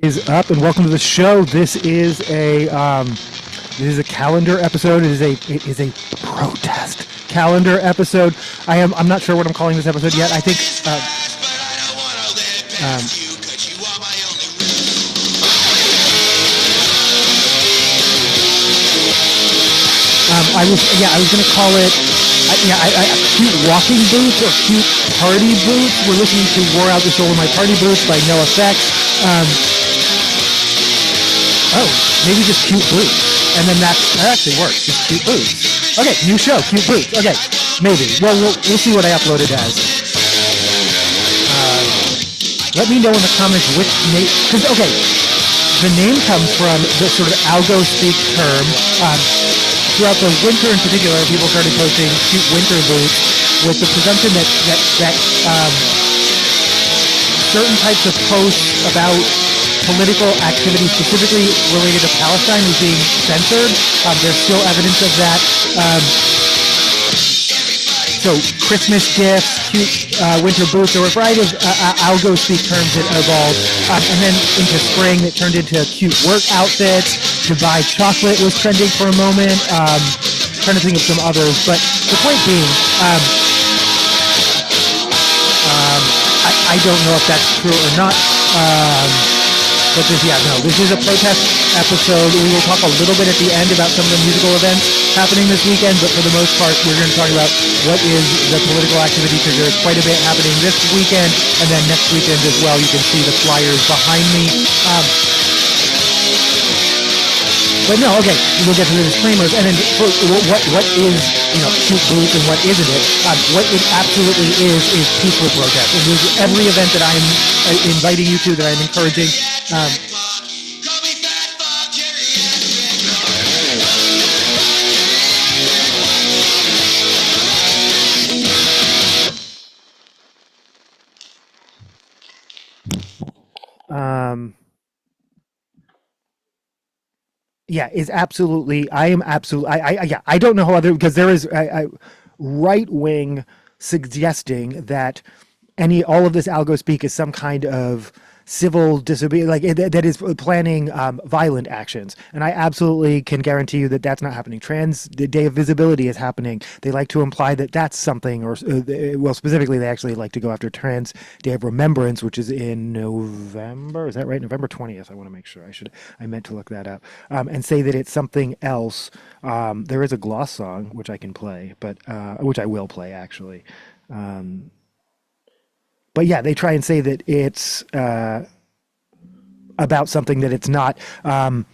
Is up and welcome to the show. This is a calendar episode. It is a protest calendar episode. I'm not sure what I'm calling this episode yet. I think I was gonna call it cute walking boots or cute party boots. We're listening to Wore Out the Soul of My Party Boots by NoFX. Oh, maybe just cute boots. And then that actually works. Just cute boots. Okay, new show, cute boots. Okay, maybe. Well, we'll see what I uploaded as. Let me know in the comments which name. Because, okay, the name comes from the sort of algo speak term. Throughout the winter in particular, people started posting cute winter boots with the presumption that certain types of posts about political activity specifically related to Palestine is being censored. There's still evidence of that. So Christmas gifts, cute winter boots, there were a variety of algo speak terms that evolved. And then into spring it turned into cute work outfits. To buy chocolate was trending for a moment. Trying to think of some others. But the point being, I don't know if that's true or not. But this is a protest episode. We will talk a little bit at the end about some of the musical events happening this weekend, but for the most part, we're going to talk about what is the political activity, because there's quite a bit happening this weekend, and then next weekend as well. You can see the flyers behind me. But no, okay, we'll get to the disclaimers, and then what is, cute boots and what isn't it? What it absolutely is peaceful protest. And there's every event that I'm inviting you to, that I'm encouraging. I don't know how other, because there is right wing suggesting that all of this algo speak is some kind of civil disobedience, like that is planning violent actions, and I absolutely can guarantee you that that's not happening. The Day of Visibility is happening. They like to imply that that's something, or specifically they actually like to go after Trans Day of Remembrance, which is in November. Is that right? November 20th. I want to make sure. I meant to look that up, and say that it's something else. There is a gloss song which I can play, but which I will play actually. But yeah, they try and say that it's about something that it's not. I'm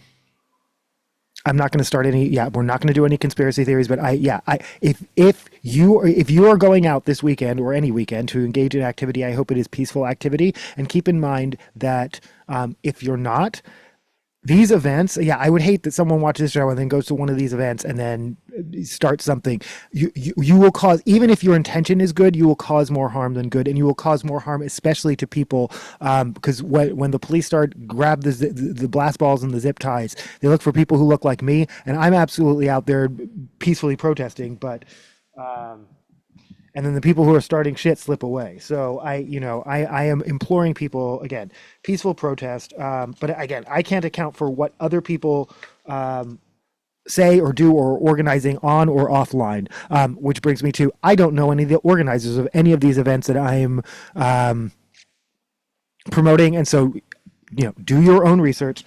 not going to start any. Yeah, we're not going to do any conspiracy theories. But if you are going out this weekend or any weekend to engage in activity, I hope it is peaceful activity. And keep in mind that if you're not, these events, I would hate that someone watches this show and then goes to one of these events and then starts something. You will cause, even if your intention is good, you will cause more harm than good, and you will cause more harm, especially to people, because when the police grab the blast balls and the zip ties, they look for people who look like me, and I'm absolutely out there peacefully protesting, but and then the people who are starting shit slip away. So I am imploring people, again, peaceful protest. But again, I can't account for what other people say or do or organizing on or offline, which brings me to, I don't know any of the organizers of any of these events that I'm promoting. And so, do your own research.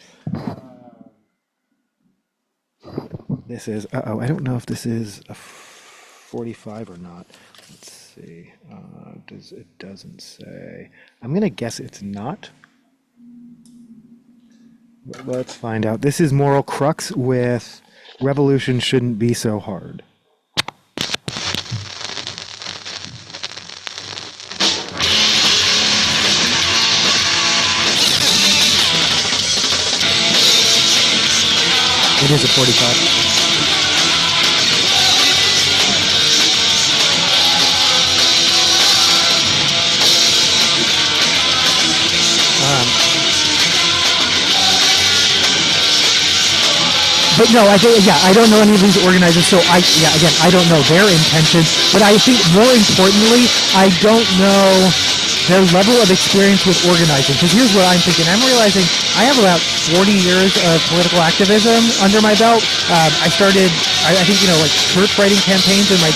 This is, I don't know if this is a 45 or not. Let's see. It doesn't say. I'm going to guess it's not. But let's find out. This is Moral Crux with Revolution Shouldn't Be So Hard. It is a 45. But no, I don't know any of these organizers, so I don't know their intentions, but I think more importantly, I don't know their level of experience with organizing. Because here's what I'm thinking. I'm realizing I have about 40 years of political activism under my belt. I started, I think, like church writing campaigns in my,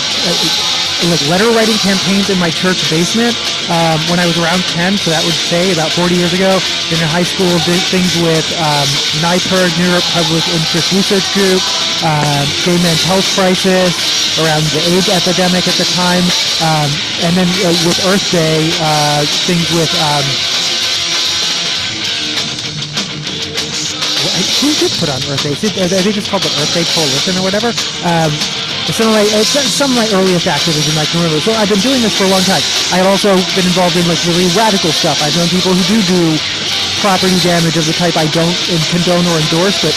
like letter writing campaigns in my church basement when I was around 10. So that would say about 40 years ago. In high school, did things with NIPERG, New York Public Interest Research Group, gay men's health crisis, around the AIDS epidemic at the time, and then with Earth Day, things with who did put on Earth Day? I think it's called the Earth Day Coalition or whatever. Some of my earliest activism I can remember. So I've been doing this for a long time. I've also been involved in like really radical stuff. I've known people who do property damage of the type I don't condone or endorse, but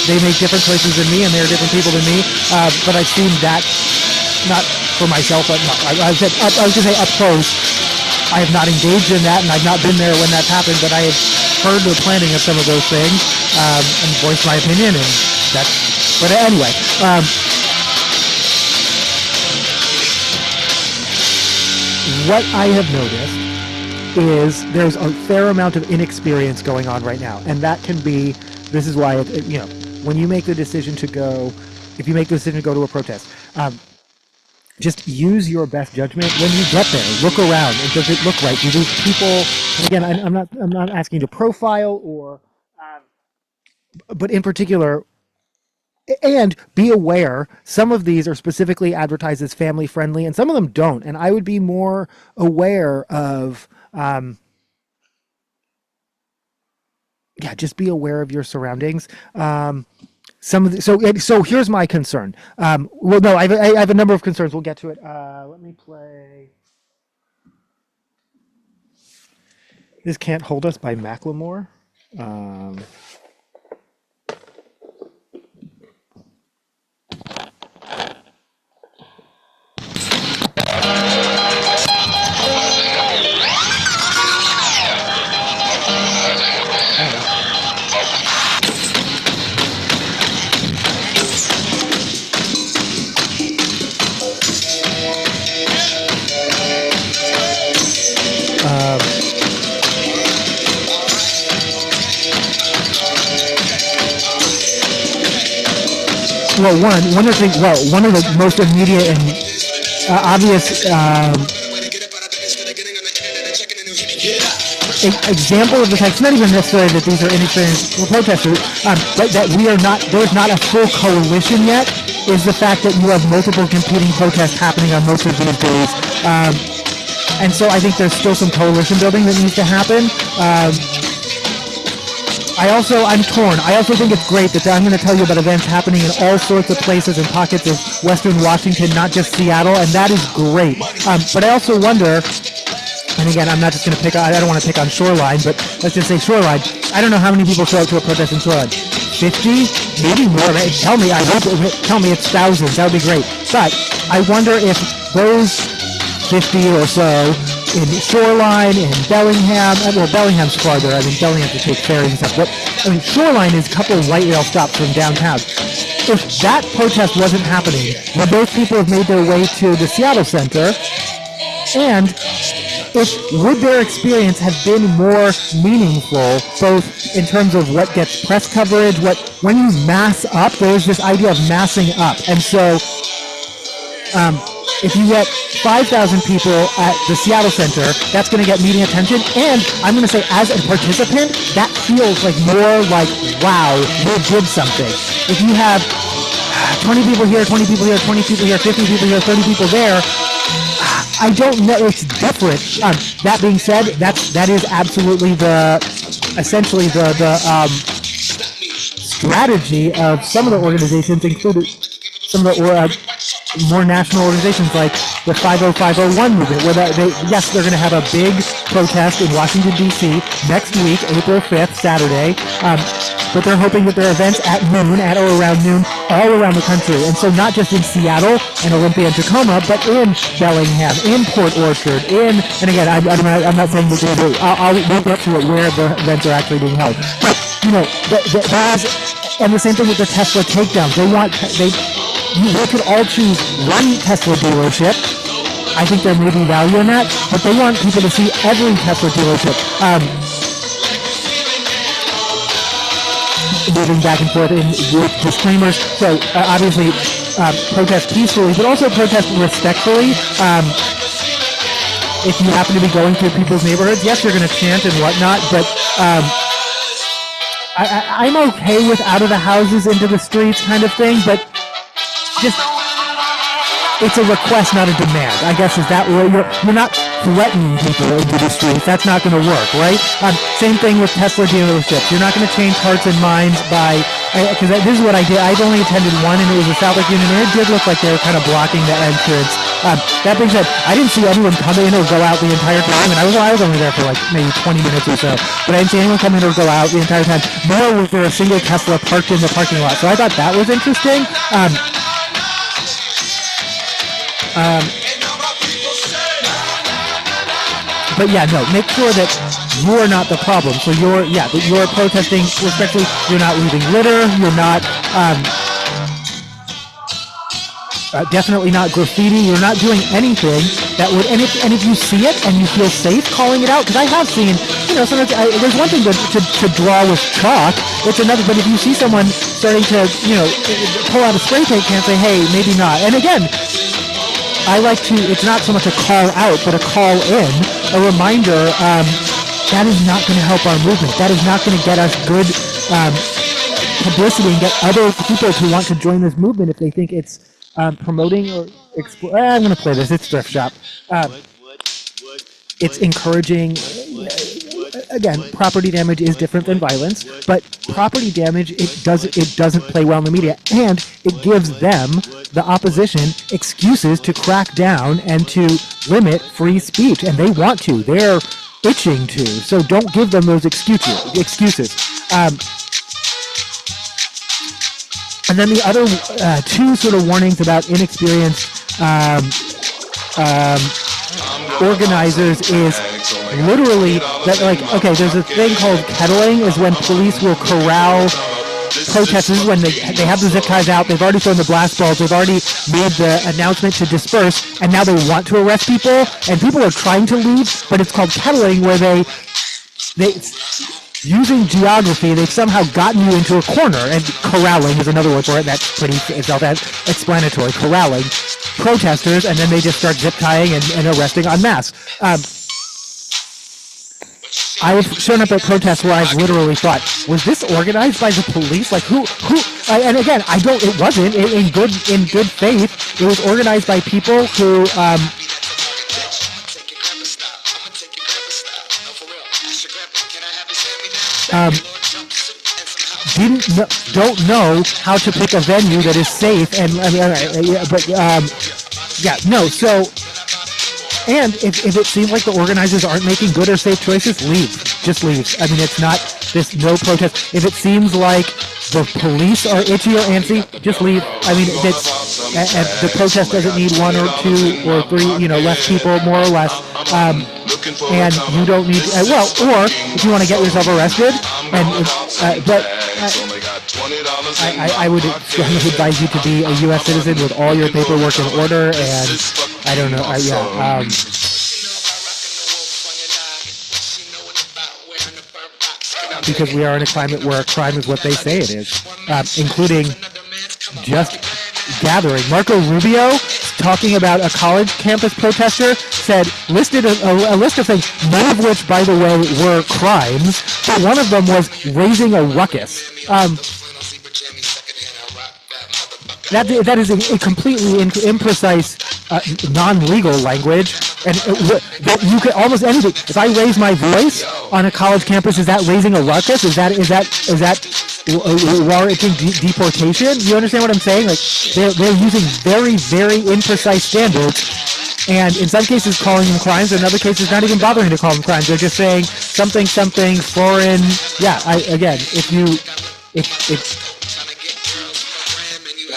they make different choices than me, and they're different people than me. But I've seen that, not for myself, but I was going to say up close. I have not engaged in that, and I've not been there when that's happened, but I have heard the planning of some of those things and voiced my opinion, and that's. But anyway. What I have noticed is there's a fair amount of inexperience going on right now, and that can be. This is why when you make the decision to go, if you make the decision to go to a protest, just use your best judgment when you get there. Look around, and does it look right? Do these people? And again, I'm not asking you to profile or, but in particular. And be aware, some of these are specifically advertised as family friendly, and some of them don't. And I would be more aware of, just be aware of your surroundings. Some of the, so here's my concern. Well, no, I have a number of concerns. We'll get to it. Let me play. This Can't Hold Us by Macklemore. Well, one of the most immediate and obvious example of the type. It's not even necessarily that these are inexperienced protesters, but that there's not a full coalition yet. Is the fact that you have multiple competing protests happening on most of these days, and so I think there's still some coalition building that needs to happen. I'm torn. I also think it's great that I'm going to tell you about events happening in all sorts of places and pockets of Western Washington, not just Seattle, and that is great. But I also wonder, and again, I'm not just going to I don't want to pick on Shoreline, but let's just say Shoreline. I don't know how many people show up to a protest in Shoreline. 50? Maybe more. Tell me it's thousands. That would be great. But I wonder if those 50 or so in Shoreline, in Bellingham, well, Bellingham's farther. I mean, Bellingham to take ferries and stuff. But I mean, Shoreline is a couple of light rail stops from downtown. If that protest wasn't happening, when those people have made their way to the Seattle Center, and would their experience have been more meaningful, both in terms of what gets press coverage, when you mass up, there's this idea of massing up, and so. If you get 5,000 people at the Seattle Center, that's going to get media attention. And I'm going to say, as a participant, that feels like more like, wow, we did something. If you have 20 people here, 20 people here, 20 people here, 50 people here, 30 people there, I don't know. It's different. That being said, that is absolutely essentially the strategy of some of the organizations, including some of the more national organizations like the 50501 movement, where they're going to have a big protest in Washington, D.C. next week, April 5th, Saturday, but they're hoping that there are events at or around noon all around the country. And so not just in Seattle and Olympia and Tacoma, but in Bellingham, in Port Orchard, and again, I'm not saying we'll get to it where the events are actually being held. But, and the same thing with the Tesla takedowns. They could all choose one Tesla dealership, I think there may be value in that, but they want people to see every Tesla dealership. Moving back and forth with disclaimers. So obviously, protest peacefully, but also protest respectfully. If you happen to be going through people's neighborhoods, yes, you're going to chant and whatnot, but I'm okay with out of the houses into the streets kind of thing, but just it's a request, not a demand. I guess is that where you're not threatening people into the streets. That's not going to work, right? Same thing with Tesla dealerships. You're not going to change hearts and minds by, because this is what I did. I've only attended one, and it was a South Lake Union, and it did look like they were kind of blocking the entrance. That being said, I didn't see anyone come in or go out the entire time, and I was only there for like maybe 20 minutes or so, but I didn't see anyone come in or go out the entire time, nor was there a single Tesla parked in the parking lot. So I thought that was interesting. But yeah, no, make sure that you're not the problem. So you're protesting respectfully. You're not leaving litter. You're not, definitely not graffiti. You're not doing anything that would, and if you see it and you feel safe calling it out, because I have seen, sometimes there's one thing to draw with chalk. It's another, but if you see someone starting to, pull out a spray paint can, say, hey, maybe not. And again, I like to, it's not so much a call out, but a call in, a reminder, that is not going to help our movement. That is not going to get us good publicity and get other people to want to join this movement if they think it's promoting or I'm going to play this. It's Thrift Shop. It's encouraging. Again, property damage is different than violence, but property damage it doesn't play well in the media, and it gives them, the opposition, excuses to crack down and to limit free speech, and they want to. They're itching to. So don't give them those excuses. And then the other two sort of warnings about inexperienced organizers is literally that, like, okay, there's a thing called kettling, is when police will corral protesters when they have the zip ties out, they've already thrown the blast balls, they've already made the announcement to disperse, and now they want to arrest people, and people are trying to leave, but it's called kettling, where they using geography, they've somehow gotten you into a corner, and corralling is another word for it. That's pretty self-explanatory. Corralling protesters, and then they just start zip tying and arresting en masse. I've shown up at protests where I've literally thought, was this organized by the police? Like who? And again, it wasn't. In good faith, it was organized by people who. Don't know how to pick a venue that is safe, and So, and if it seems like the organizers aren't making good or safe choices, just leave. I mean, it's not this no protest. If it seems like the police are itchy or antsy, just leave. I mean, the protest doesn't need one or two or three, less people, more or less. And you don't need, or if you want to get yourself arrested, I would strongly advise you to be a U.S. citizen with all your paperwork in order, and I don't know, because we are in a climate where crime is what they say it is, including just gathering. Marco Rubio, talking about a college campus protester, listed a list of things, none of which, by the way, were crimes, but one of them was raising a ruckus. That is a completely imprecise, non-legal language, and you could almost anything. If I raise my voice on a college campus, is that raising a ruckus? Is that warranting deportation? You understand what I'm saying? Like they're using very, very imprecise standards, and in some cases calling them crimes, and in other cases not even bothering to call them crimes. They're just saying something foreign. Yeah,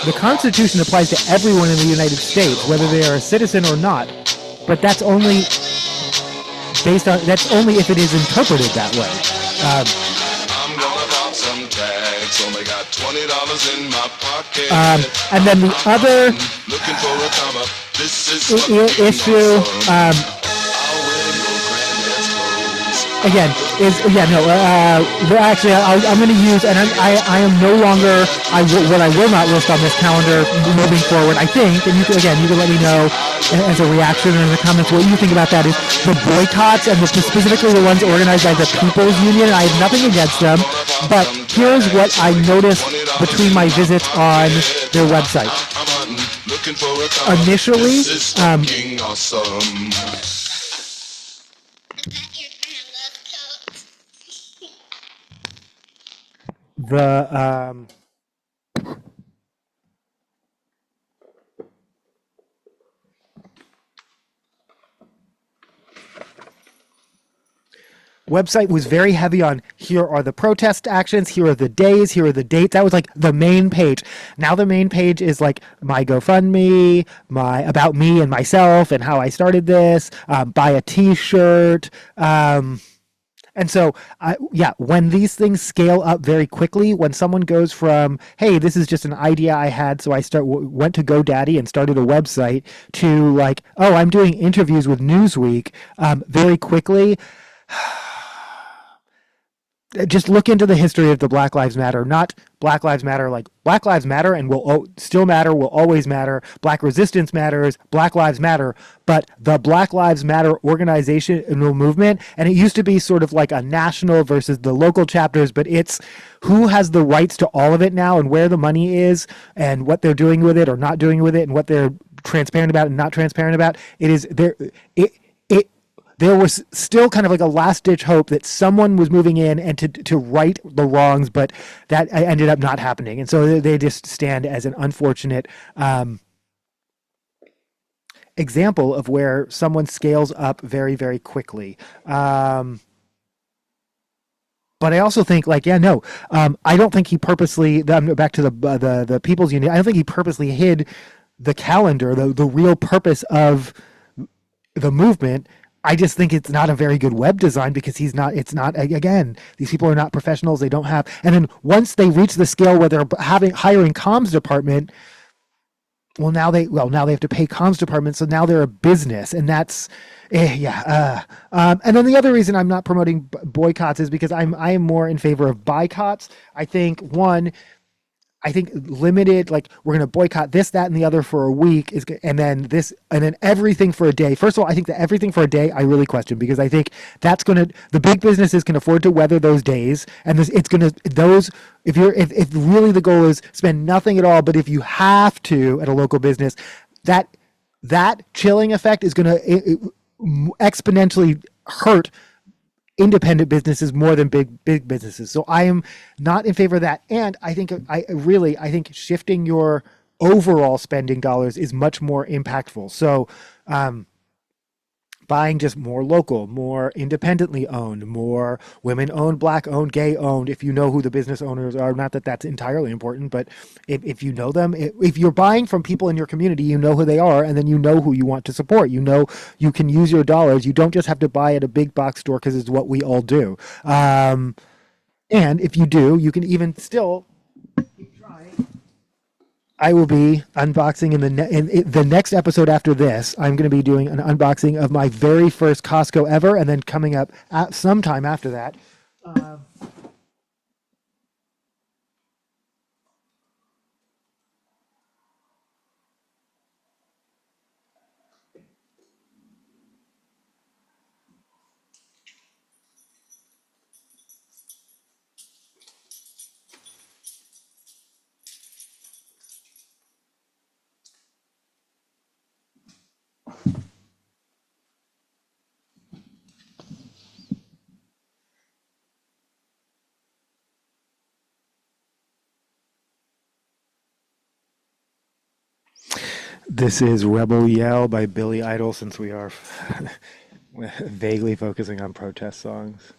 the Constitution applies to everyone in the United States, whether they are a citizen or not. But that's only if it is interpreted that way. And then the other, issue. Again, is yeah no. Actually, I'm going to use, and I am no longer. What I will not list on this calendar moving forward. I think, and you can let me know as a reaction or in the comments what you think about that. Is the boycotts and specifically the ones organized by the People's Union. I have nothing against them, but here's what I noticed between my visits on their website. Initially, the website was very heavy on here are the protest actions, here are the days, here are the dates. That was like the main page. Now the main page is like my GoFundMe, my about me and myself and how I started this, buy a t-shirt. And so, when these things scale up very quickly, when someone goes from, hey, this is just an idea I had, so I went to GoDaddy and started a website, to like, oh, I'm doing interviews with Newsweek, very quickly. Just look into the history of the Black Lives Matter, not Black Lives Matter, like Black Lives Matter and will still matter, will always matter. Black resistance matters, Black Lives Matter, but the Black Lives Matter organizational movement, and it used to be sort of like a national versus the local chapters, but it's who has the rights to all of it now and where the money is and what they're doing with it or not doing with it and what they're transparent about and not transparent about. It is there. There was still kind of like a last-ditch hope that someone was moving in and to right the wrongs, but that ended up not happening. And so they just stand as an unfortunate example of where someone scales up very, very quickly. But I also think, I don't think he purposely, back to the People's Union, I don't think he purposely hid the calendar, the real purpose of the movement. I just think it's not a very good web design because again, these people are not professionals. They don't have, and then once they reach the scale where they're hiring comms department, now they have to pay comms department. So now they're a business, and that's, and then the other reason I'm not promoting boycotts is because I am more in favor of boycotts. I think limited, like we're going to boycott this, that, and the other for a week and then everything for a day. First of all, I think that everything for a day, I really question because I think the big businesses can afford to weather those days. And if really the goal is spend nothing at all, but if you have to at a local business, that chilling effect is going to exponentially hurt independent businesses more than big businesses. So I am not in favor of that. And I think shifting your overall spending dollars is much more impactful. So buying just more local, more independently owned, more women owned, black owned, gay owned, if you know who the business owners are. Not that that's entirely important, but if you know them, if you're buying from people in your community, you know who they are, and then you know who you want to support. You know you can use your dollars. You don't just have to buy at a big box store because it's what we all do. And if you do, you can even still keep trying. I will be unboxing in the next episode after this. I'm going to be doing an unboxing of my very first Costco ever, and then coming up sometime after that. This is Rebel Yell by Billy Idol, since we are vaguely focusing on protest songs.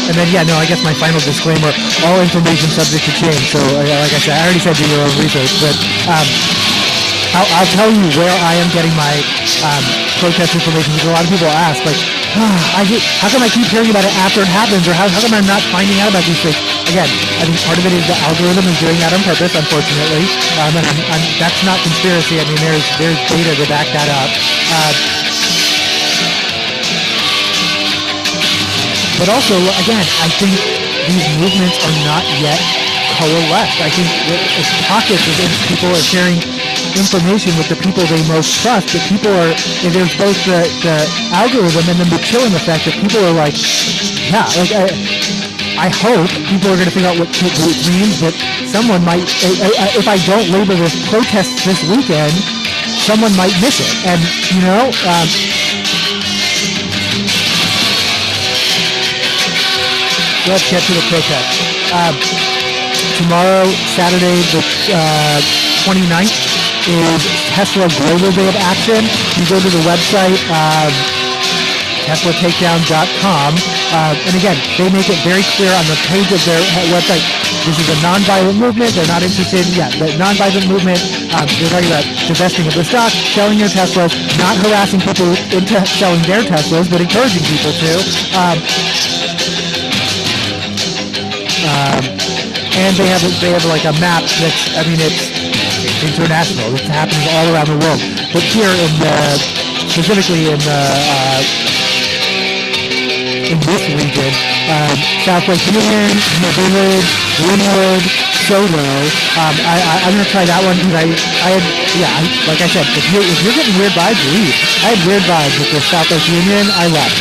And then, yeah, no, I guess my final disclaimer, all information subject to change. So, like I said, I already said do your own research, but I'll tell you where I am getting my protest information, because a lot of people ask, like, how come I keep hearing about it after it happens, or how come I'm not finding out about these things? Again, I think part of it is the algorithm is doing that on purpose, unfortunately, and that's not conspiracy. I mean, there's data to back that up. But also, again, I think these movements are not yet coalesced. I think it's pockets of people are sharing information with the people they most trust. That people are, and there's both the algorithm and then the chilling effect that people are like, yeah, like I hope people are going to figure out what it means, but someone might, if I don't label this protest this weekend, someone might miss it. And, you know, let's get to the protest. Tomorrow, Saturday, the 29th, is Tesla Global Day of Action. You go to the website, TeslaTakedown.com, and again, they make it very clear on the page of their website, this is a non-violent movement. They're not interested in, the non-violent movement. They're talking about divesting of the stock, selling their Teslas, not harassing people into selling their Teslas, but encouraging people to. And they have like a map that's, I mean, it's international. It's happening all around the world. But here specifically in this region, Southwest Union, Village, Linwood, Soto. I'm gonna try that one because like I said, if you're getting weird vibes, leave. I had weird vibes with the Southwest Union. I left.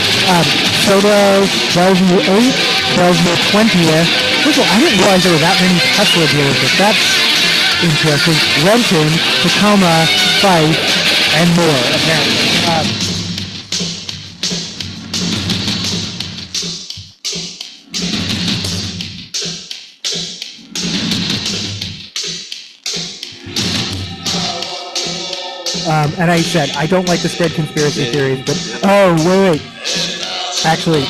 Soto, Bellevue 8th, Bellevue 20th. First of all, I didn't realize there were that many Tesla dealerships. That's interesting. Renton, Tacoma, Fife, and more, apparently. And I said, I don't like to spread conspiracy theories, but, wait. Actually,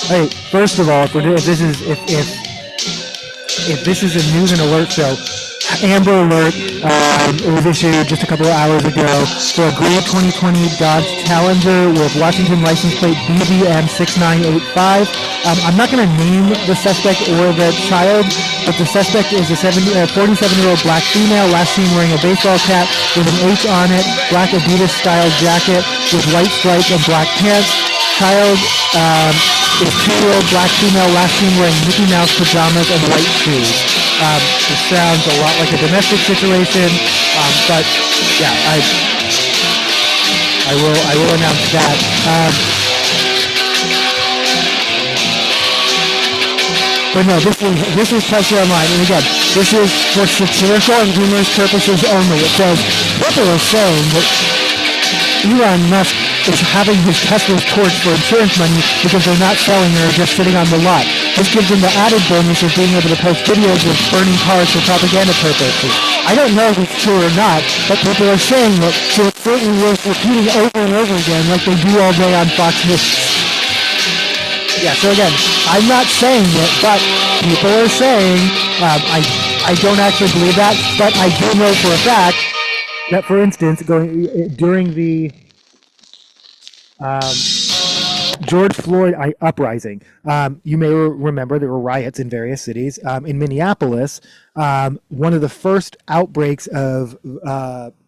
hey, first of all, if this is a news and alert show, Amber Alert was issued just a couple of hours ago for a gray 2020 Dodge Challenger with Washington license plate BVM6985. I'm not going to name the suspect or the child, but the suspect is a 47-year-old black female, last seen wearing a baseball cap with an H on it, black Adidas-style jacket with white stripes and black pants. Child is 2-year-old black female, last seen wearing Mickey Mouse pajamas and white shoes. This sounds a lot like a domestic situation, but yeah, I will announce that. But no, this is Pressure Online, and again, this is for satirical and humorous purposes only. It says, people are saying that Elon Musk is having his Teslas torched for insurance money because they're not selling or just sitting on the lot. This gives them the added bonus of being able to post videos of burning cars for propaganda purposes. I don't know if it's true or not, but people are saying it, so it's certainly worth repeating over and over again like they do all day on Fox News. Yeah, so again, I'm not saying it, but people are saying, I don't actually believe that, but I do know for a fact that, for instance, during the George Floyd uprising, you may remember there were riots in various cities. In Minneapolis, one of the first outbreaks of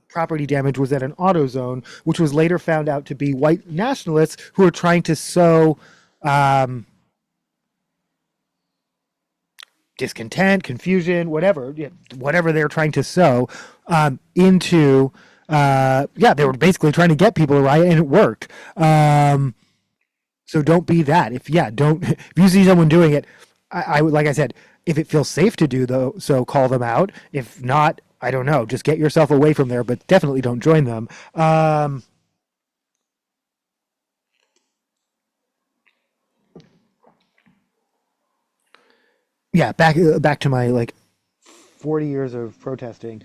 property damage was at an AutoZone, which was later found out to be white nationalists who were trying to sow discontent, confusion, whatever they're trying to sow into. They were basically trying to get people to riot, and it worked. So don't be that. If you see someone doing it, I would, like I said, if it feels safe to do so call them out. If not, I don't know, just get yourself away from there, but definitely don't join them. Back to my 40 years of protesting.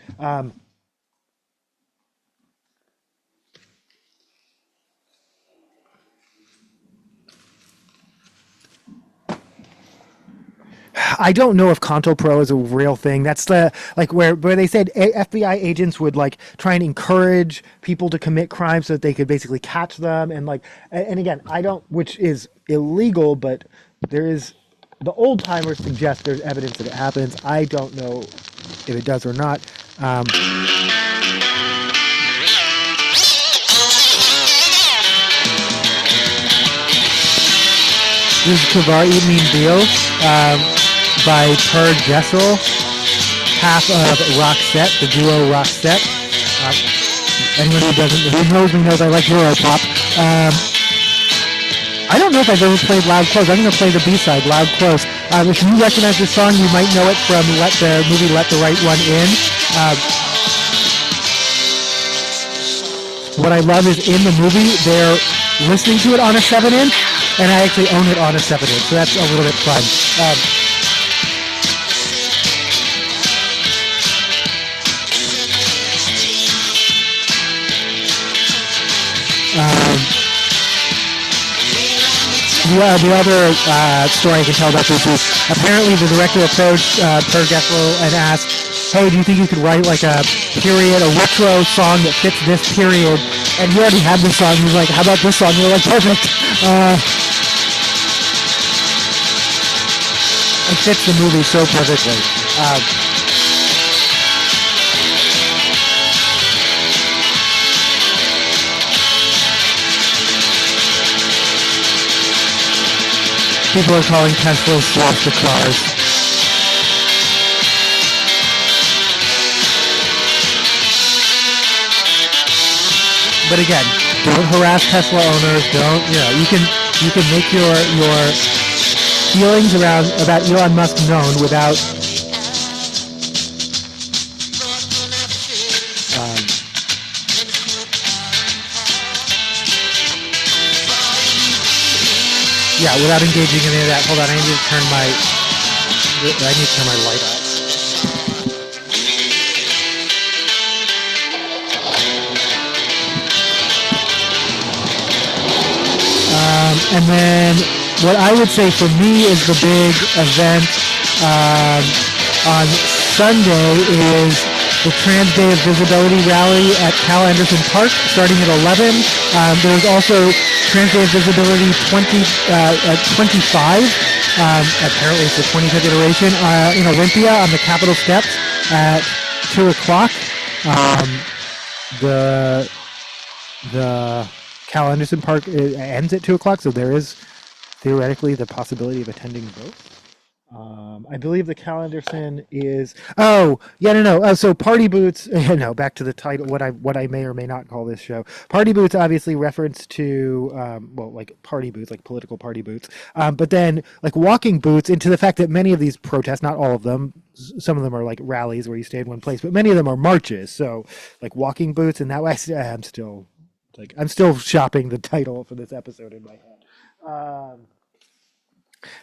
I don't know if Conto Pro is a real thing. That's the like where they said FBI agents would like try and encourage people to commit crimes so that they could basically catch them and like and again I don't, which is illegal, but there is the old timers suggest there's evidence that it happens. I don't know if it does or not. This is Kavar Eat Mean Deal by Per Jessel, half of Roxette, the duo Roxette. Anyone who knows I like Europop. I don't know if I've ever played Loud Close. I'm going to play the B-side, Loud Close. If you recognize this song, you might know it from the movie Let the Right One In. What I love is in the movie, they're listening to it on a 7-inch, and I actually own it on a 7-inch, so that's a little bit fun. The other story I can tell about this is apparently the director approached Per Gessel and asked, hey, do you think you could write like a period, a retro song that fits this period? And he already had this song. He was like, how about this song? And they're like, perfect. It fits the movie so perfectly. People are calling Teslas swastika cars. But again, don't harass Tesla owners. Don't, you can make your feelings about Elon Musk known without without engaging in any of that. Hold on, I need to turn my light off. And then what I would say for me is the big event on Sunday is the Trans Day of Visibility rally at Cal Anderson Park starting at 11. There's also Trans Day of Visibility 25. Apparently it's the 25th iteration in Olympia on the Capitol steps at 2 o'clock. The Cal Anderson Park ends at 2 o'clock, so there is theoretically the possibility of attending both. I believe the Cal Anderson is. So Party Boots. Back to the title. What I may or may not call this show. Party Boots obviously reference to like party boots, like political party boots. But then like walking boots into the fact that many of these protests, not all of them, some of them are like rallies where you stay in one place, but many of them are marches. So like walking boots, and that way I'm still shopping the title for this episode in my head.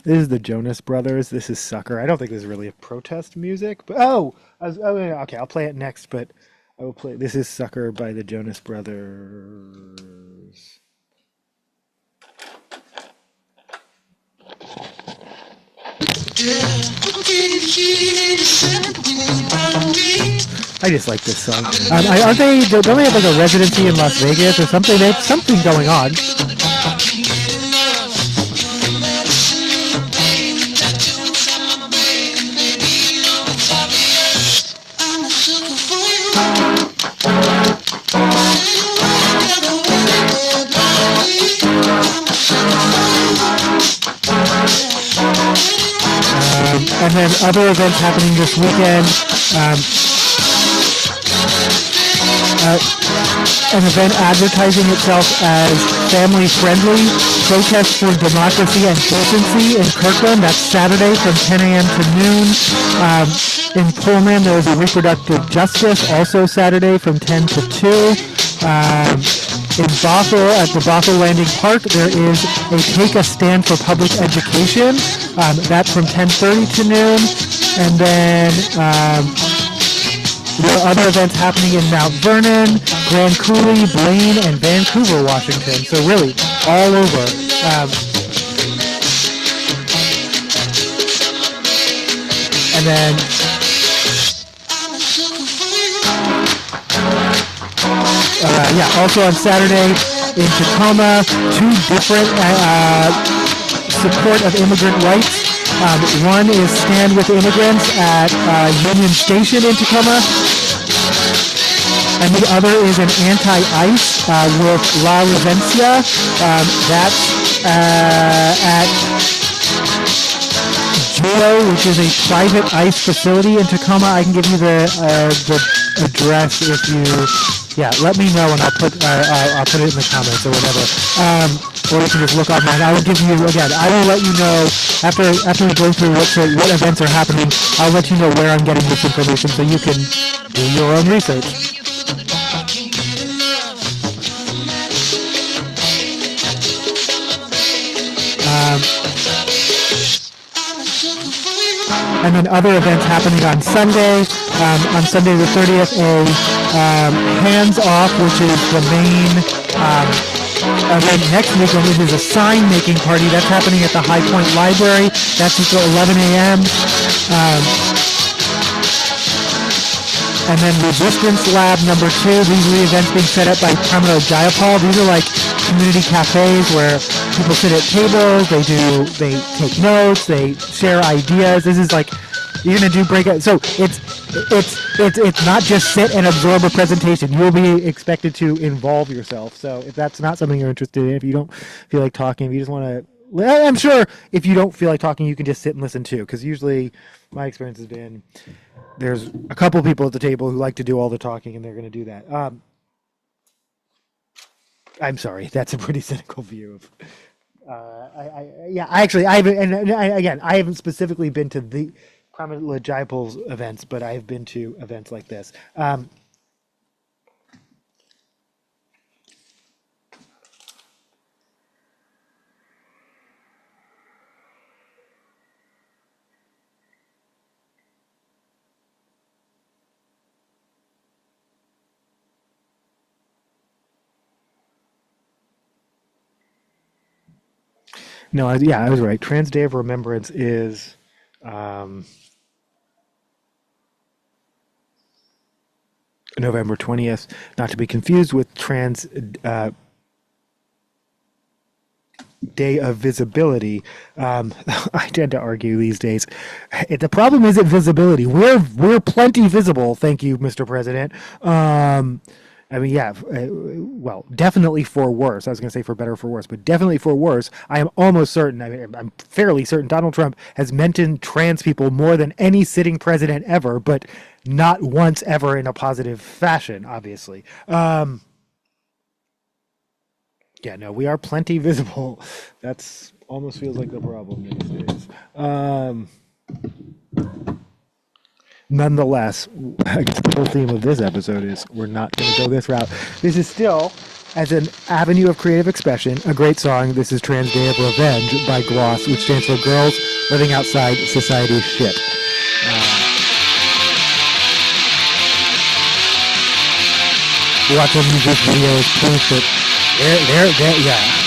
This is the Jonas Brothers. This is Sucker. I don't think this is really a protest music, but okay, I'll play it next. But I will play. This is Sucker by the Jonas Brothers. I just like this song. Don't they have like a residency in Las Vegas or something? They have something going on. And then other events happening this weekend. An event advertising itself as family-friendly, Protests for Democracy and Decency in Kirkland. That's Saturday from 10 a.m. to noon. In Pullman, there's a Reproductive Justice, also Saturday from 10 to 2. In Bothell, at the Bothell Landing Park, there is a Take a Stand for Public Education. That's from 10:30 to noon. And then there are other events happening in Mount Vernon, Grand Coulee, Blaine, and Vancouver, Washington. So really, all over. And then also on Saturday in Tacoma, 2 different support of immigrant rights. One is Stand with Immigrants at Union Station in Tacoma, and the other is an anti-ICE with La Revencia. That's at Geo, which is a private ICE facility in Tacoma. I can give you the address if you, let me know and I'll put it in the comments or whatever. Or you can just look online. I will give you, again, I will let you know after we go through what events are happening. I'll let you know where I'm getting this information so you can do your own research. And then other events happening on Sunday. On Sunday the 30th, a Hands Off, which is the main event next week, which is a sign-making party. That's happening at the High Point Library. That's until 11 a.m. And then Resistance Lab number 2. These are the events being set up by Pramila Jayapal. These are like community cafes where people sit at tables, they take notes, they share ideas. This is like, you're gonna do breakout. So it's not just sit and absorb a presentation. You'll be expected to involve yourself. So if that's not something you're interested in, if you don't feel like talking, if you just want to, I'm sure if you don't feel like talking, you can just sit and listen too. Because usually my experience has been there's a couple people at the table who like to do all the talking, and they're going to do that. I'm sorry, that's a pretty cynical view of. I haven't specifically been to the Pramila Jayapal's events, but I've been to events like this. No, I was right. Trans Day of Remembrance is November 20th, not to be confused with Trans Day of Visibility. I tend to argue these days. The problem isn't visibility. We're plenty visible, thank you, Mr. President. Well, definitely for worse. I was going to say for better or for worse, but definitely for worse. I am almost certain, I'm fairly certain Donald Trump has mentioned trans people more than any sitting president ever, but not once ever in a positive fashion, obviously. We are plenty visible. That's almost feels like the problem these days. Nonetheless, I guess the whole theme of this episode is we're not going to go this route. This is still, as an avenue of creative expression, a great song. This is Trans Day of Revenge by Gloss, which stands for Girls Living Outside Society's Shit. Watch them use this video as proof that yeah.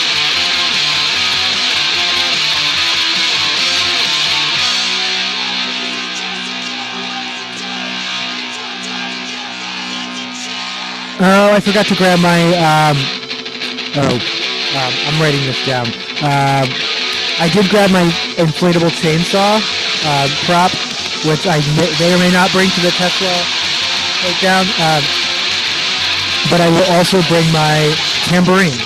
Oh, I forgot to grab my, I'm writing this down. I did grab my inflatable chainsaw prop, which I may or may not bring to the Tesla takedown, but I will also bring my tambourine.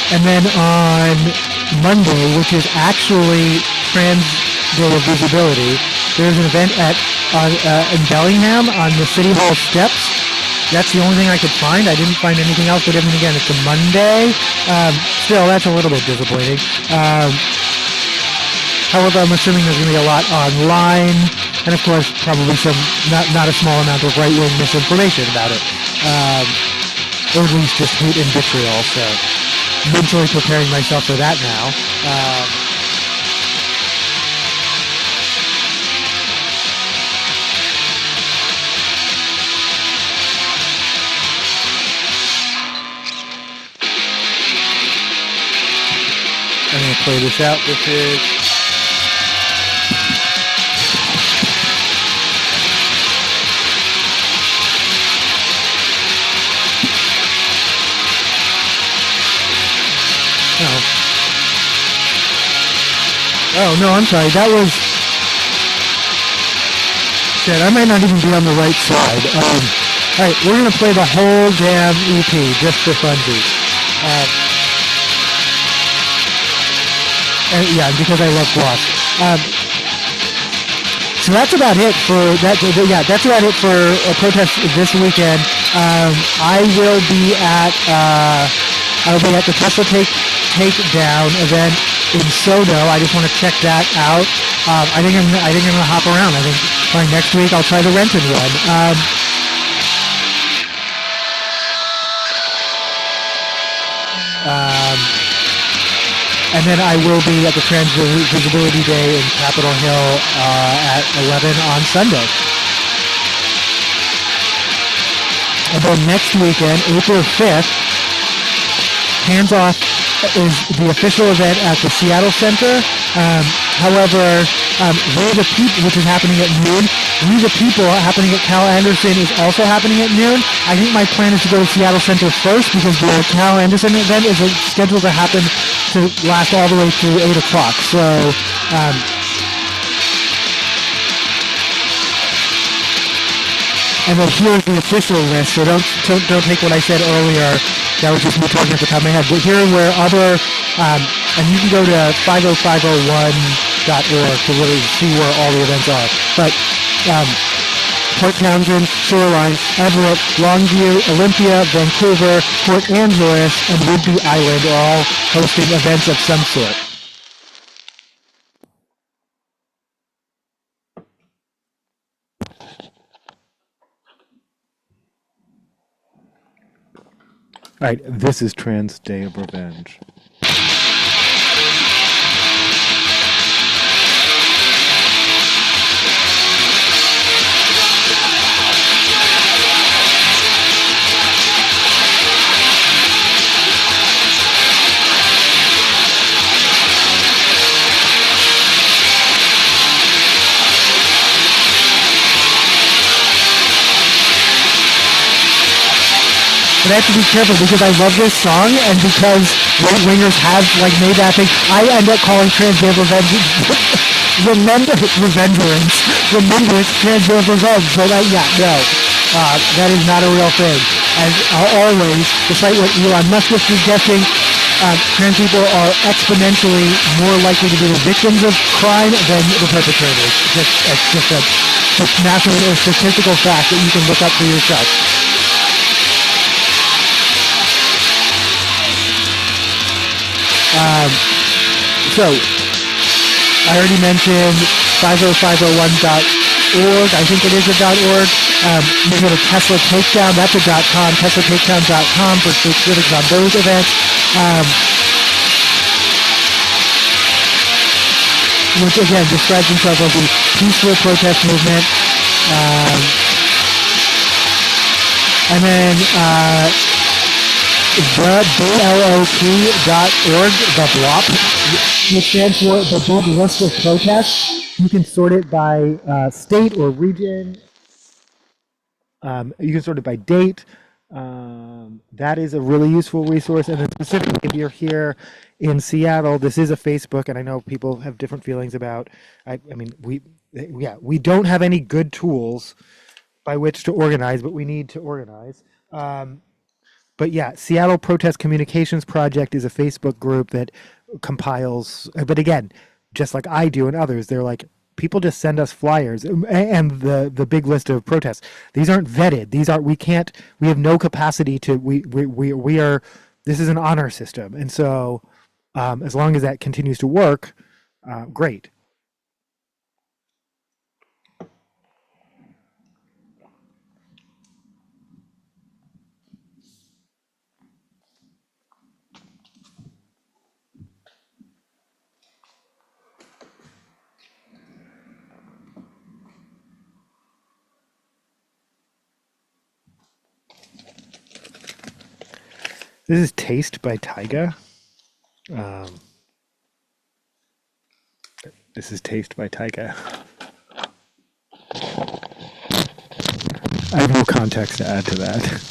And then on Monday, which is actually Trans Day of Visibility, there's an event in Bellingham on the City Hall steps. That's the only thing I could find. I didn't find anything else, but then again, it's a Monday. Still, that's a little bit disappointing. However, I'm assuming there's going to be a lot online, and of course, probably some not a small amount of right-wing misinformation about it. or at least just hate and vitriol. So mentally preparing myself for that now. I'm going to play this out. This is... Oh, no, I'm sorry. That was... Shit, I might not even be on the right side. All right, we're going to play the whole damn EP just for funsies. And yeah, because I love gloss. So that's about it for that. Yeah, that's about it for a protest this weekend. I will be at the Tesla Takedown event in Sodo. I just want to check that out. I think I'm gonna hop around. I think by next week I'll try the Renton one. And then I will be at the Trans Visibility Day in Capitol Hill at 11 on Sunday. And then next weekend, April 5th, Hands Off is the official event at the Seattle Center. However, We the People, which is happening at noon, We the People happening at Cal Anderson is also happening at noon. I think my plan is to go to Seattle Center first because the Cal Anderson event is scheduled to happen to last all the way through 8 o'clock. So, and then here's the official list, so don't take what I said earlier. That was just me talking at the top of my head. But here are where other, and you can go to 50501.org to really see where all the events are. But Port Townsend, Shoreline, Everett, Longview, Olympia, Vancouver, Port Angeles, and Whidbey Island are all hosting events of some sort. All right, this is Trans Day of Revenge. But I have to be careful because I love this song, and because right-wingers have made that thing, I end up calling Trans Day of Revenge Remembrance Trans Day of Revenge. So that is not a real thing. And always, despite what Elon Musk was suggesting, trans people are exponentially more likely to be the victims of crime than the perpetrators. It's just a massive statistical fact that you can look up for yourself. So, I already mentioned 50501.org. I think it is a .org. You go to Tesla Takedown. That's a .com. TeslaTakedown.com for specifics on those events. Which again describes himself as a peaceful protest movement. And then the BLOP.org, the BLOP, which stands for the Big List of Protests. You can sort it by state or region. You can sort it by date. That is a really useful resource. And then specifically, if you're here in Seattle, this is a Facebook, and I know people have different feelings about. I mean, we don't have any good tools by which to organize, but we need to organize. But yeah, Seattle Protest Communications Project is a Facebook group that compiles, but again, just like I do and others, they're like, people just send us flyers and the big list of protests. These aren't vetted. We have no capacity to, we are, this is an honor system. And so as long as that continues to work, great. This is Taste by Tyga. This is Taste by Tyga. I have no context to add to that.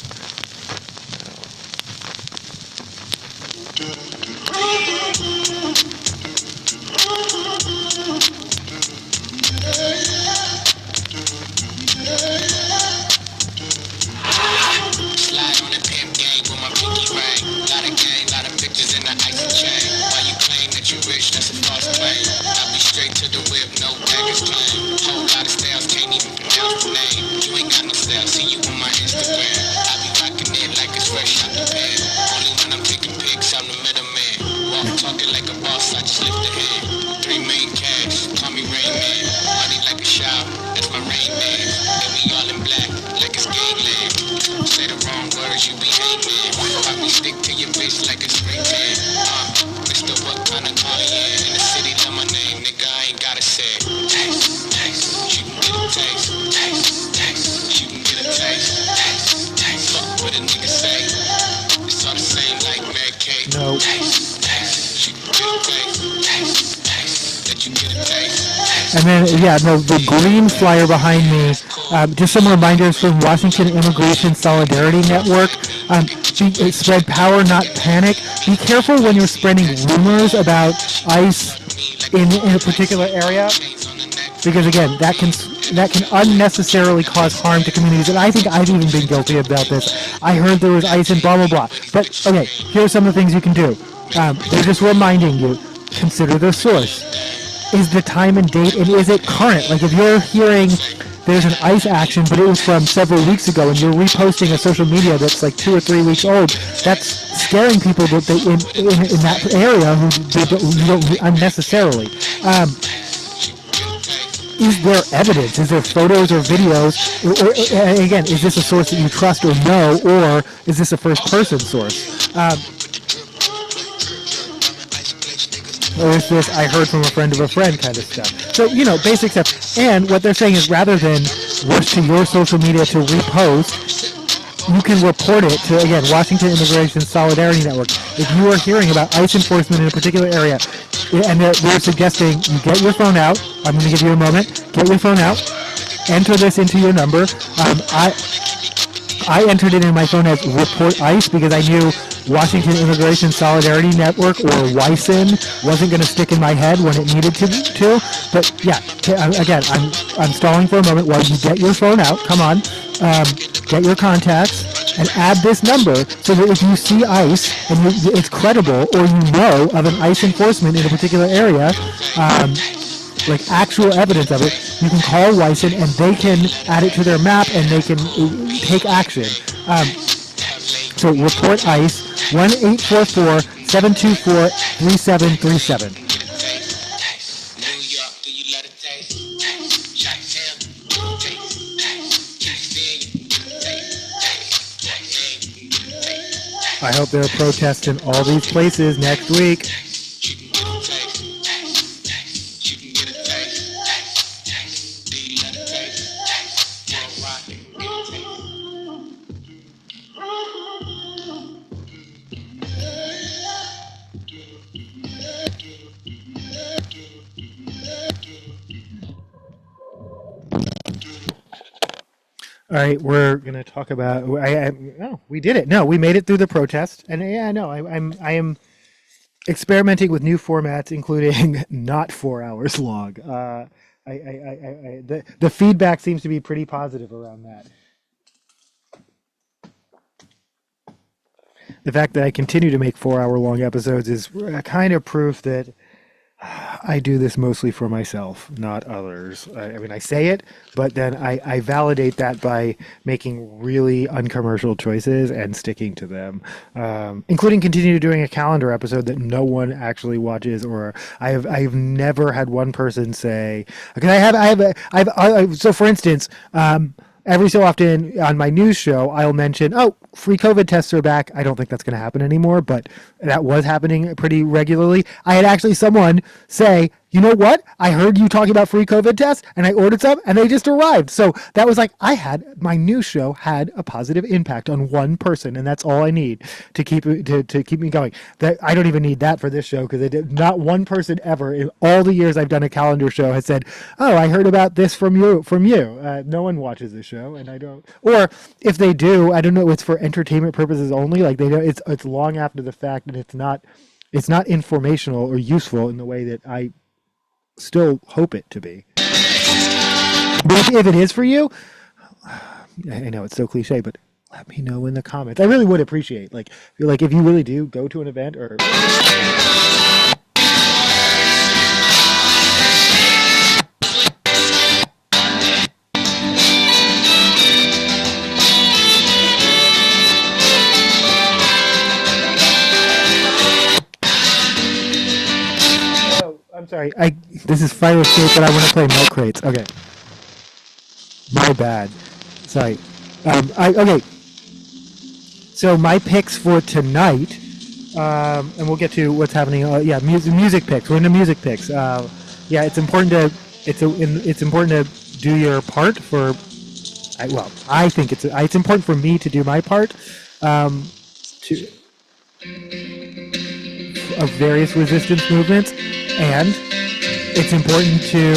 Slide on the pimp gang with my pinky ring. Lot of gang, lot of pictures in the ice and chain. Why you claim that you rich, that's a false claim. I be straight to the whip, no baggage claim. Whole lot of styles, can't even pronounce the name. You ain't got no style, see you on my Instagram. I be rocking it like it's fresh out the pan. Only when I'm taking pics, I'm the middleman. Walk talking like a boss, I just lift a hand. 3 main cash, call me Rain Man. Money like a shower, that's my Rain Man. And we all in black, like it's gangland. Say the wrong words, you be hangman. Probably stick to your bitch like a spray tan. Mr. What kind of car you in? In the city, love my name, nigga, I ain't gotta say it. Taste, taste, you can get a taste. Taste, taste, you can get a taste. Taste, taste, fuck what a nigga say. It's all the same like Mary Kate. No. Taste, taste, you can get a taste. Taste, taste, let you get a taste. And then, yeah, no, the green flyer behind me, just some reminders from Washington Immigration Solidarity Network. Spread power, not panic. Be careful when you're spreading rumors about ICE in a particular area, because again, that can unnecessarily cause harm to communities. And I think I've even been guilty about this. I heard there was ICE and blah blah blah. But okay, here are some of the things you can do. They're just reminding you: consider the source. Is the time and date, and is it current? Like if you're hearing there's an ICE action, but it was from several weeks ago, and you're reposting a social media that's like 2 or 3 weeks old, that's scaring people that they in that area who don't unnecessarily. Is there evidence? Is there photos or videos? Or again, is this a source that you trust or know, or is this a first-person source? Or is this I heard from a friend of a friend kind of stuff? So, basic stuff. And what they're saying is rather than rush to your social media to repost, you can report it to, again, Washington Immigration Solidarity Network. If you are hearing about ICE enforcement in a particular area, and they're suggesting you get your phone out, I'm going to give you a moment, get your phone out, enter this into your number. I entered it in my phone as Report ICE because I knew Washington Immigration Solidarity Network, or WISN, wasn't going to stick in my head when it needed to. But yeah, again, I'm stalling for a moment while you get your phone out. Come on, get your contacts and add this number so that if you see ICE and it's credible, or you know of an ICE enforcement in a particular area, like actual evidence of it, you can call WISN and they can add it to their map and they can take action. So report ICE, 1-844-724-3737. I hope there are protests in all these places next week. All right, we're gonna talk about. We did it. No, we made it through the protest, and yeah, no, I am experimenting with new formats, including not 4 hours long. The feedback seems to be pretty positive around that. The fact that I continue to make 4 hour long episodes is kind of proof that I do this mostly for myself, not others. I mean, I say it, but then I validate that by making really uncommercial choices and sticking to them, including continue doing a calendar episode that no one actually watches, or I've never had one person say, okay, so for instance, every so often on my news show, I'll mention, free COVID tests are back. I don't think that's going to happen anymore, but that was happening pretty regularly. I had actually someone say, you know what? I heard you talking about free COVID tests, and I ordered some, and they just arrived. So that was like, my new show had a positive impact on one person, and that's all I need to keep me going. That I don't even need that for this show, because not one person ever in all the years I've done a calendar show has said, "Oh, I heard about this from you." No one watches this show, and I don't. Or if they do, I don't know. It's for entertainment purposes only. Like they don't. It's long after the fact, and it's not informational or useful in the way that I still hope it to be. But if it is for you, I know it's so cliche, but let me know in the comments. I really would appreciate, if you really do go to an event or. I'm sorry. This is Fire Escape, but I want to play Milk Crates. Okay. My bad. Sorry. Okay. So my picks for tonight, and we'll get to what's happening. Music picks. We're into music picks. It's important to do your part for. I think it's important for me to do my part. Of various resistance movements, and it's important to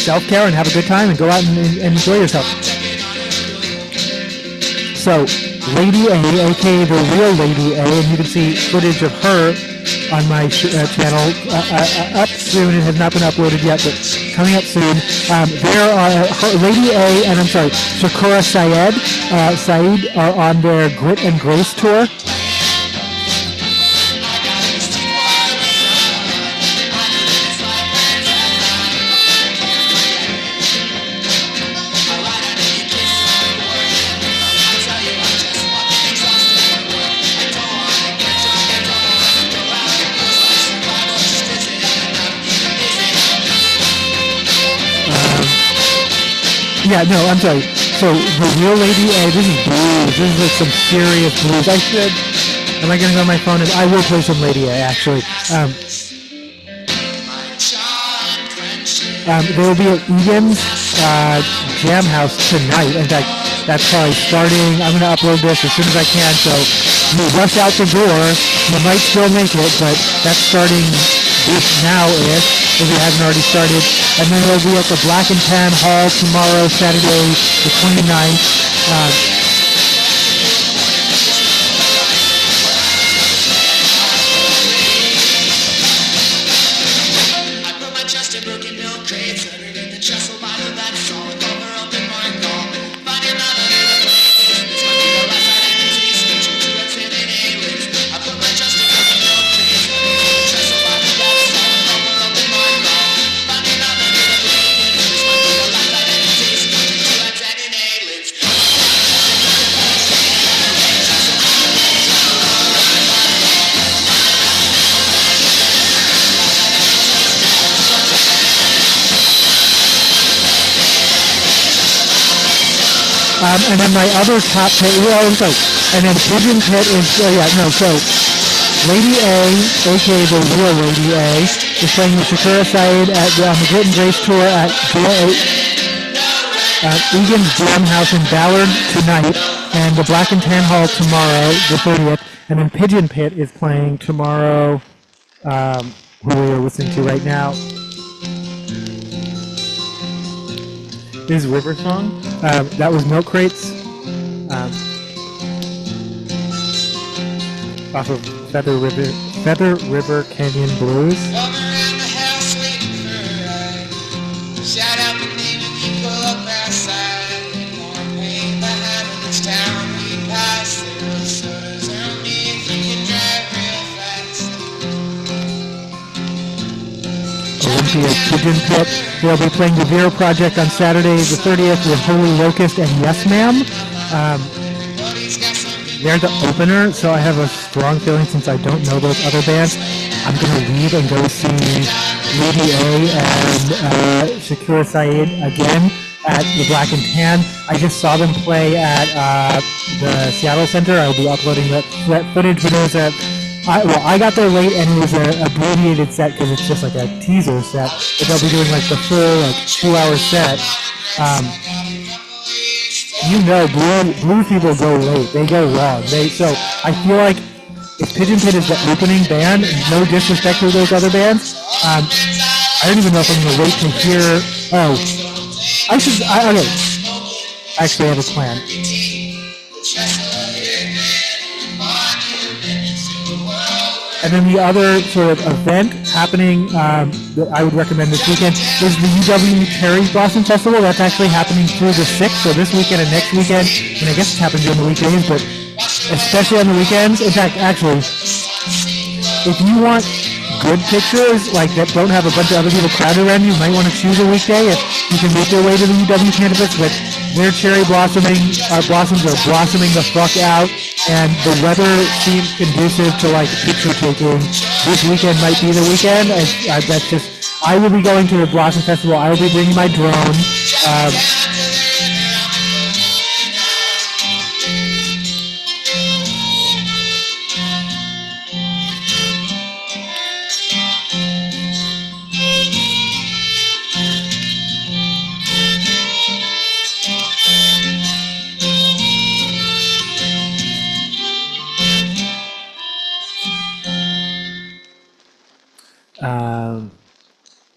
self-care and have a good time and go out and enjoy yourself. So, Lady A, aka the real Lady A, and you can see footage of her on my channel up soon. It has not been uploaded yet, but coming up soon. There are Lady A and Shakura Saeed are on their Grit and Grace tour. Yeah, no, I'm sorry. So, the real Lady A, this is blues. This is like some serious blues. Am I going to go on my phone? I will play some Lady A, actually. There will be an Egan's Jam House tonight. In fact, that's probably starting. I'm going to upload this as soon as I can, so you rush out the door. You might still make it, but that's starting now-ish, if it hasn't already started. And then it'll be at the Black and Tan Hall tomorrow, Saturday, the 29th. And then my other top pick, and then Pigeon Pit is, so Lady A, aka the real Lady A, is playing with Shakura Saeed on the Grit and Grace tour at Egan's Jam House in Ballard tonight, and the Black and Tan Hall tomorrow, the 30th, and then Pigeon Pit is playing tomorrow, who we are listening to right now. This is River Song. That was Milk Crates. Off of Feather River Canyon Blues. Pigeon Pit. They'll be playing the Vera Project on Saturday the 30th with Holy Locust and Yes Ma'am. They're the opener, so I have a strong feeling, since I don't know those other bands, I'm going to leave and go see Lady A and Shakura Saeed again at the Black and Tan. I just saw them play at the Seattle Center. I'll be uploading that footage. But it was I got there late and it was a abbreviated set because it's just like a teaser set. But they'll be doing like the full like 2-hour set. Blues people go late. They go long. So I feel like if Pigeon Pit is the opening band, no disrespect to those other bands, I don't even know if I'm gonna wait to hear. Oh, okay. I actually have a plan. And then the other sort of event happening that I would recommend this weekend is the UW Cherry Blossom Festival. That's actually happening through the 6th, so this weekend and next weekend. And I guess it's happening during the weekdays, but especially on the weekends. In fact, actually, if you want good pictures like that don't have a bunch of other people crowded around you, might want to choose a weekday if you can make your way to the UW campus. But their cherry blossoms are blossoming the fuck out, and the weather seems conducive to like picture taking. This weekend might be the weekend. I will be going to the Blossom Festival. I will be bringing my drone.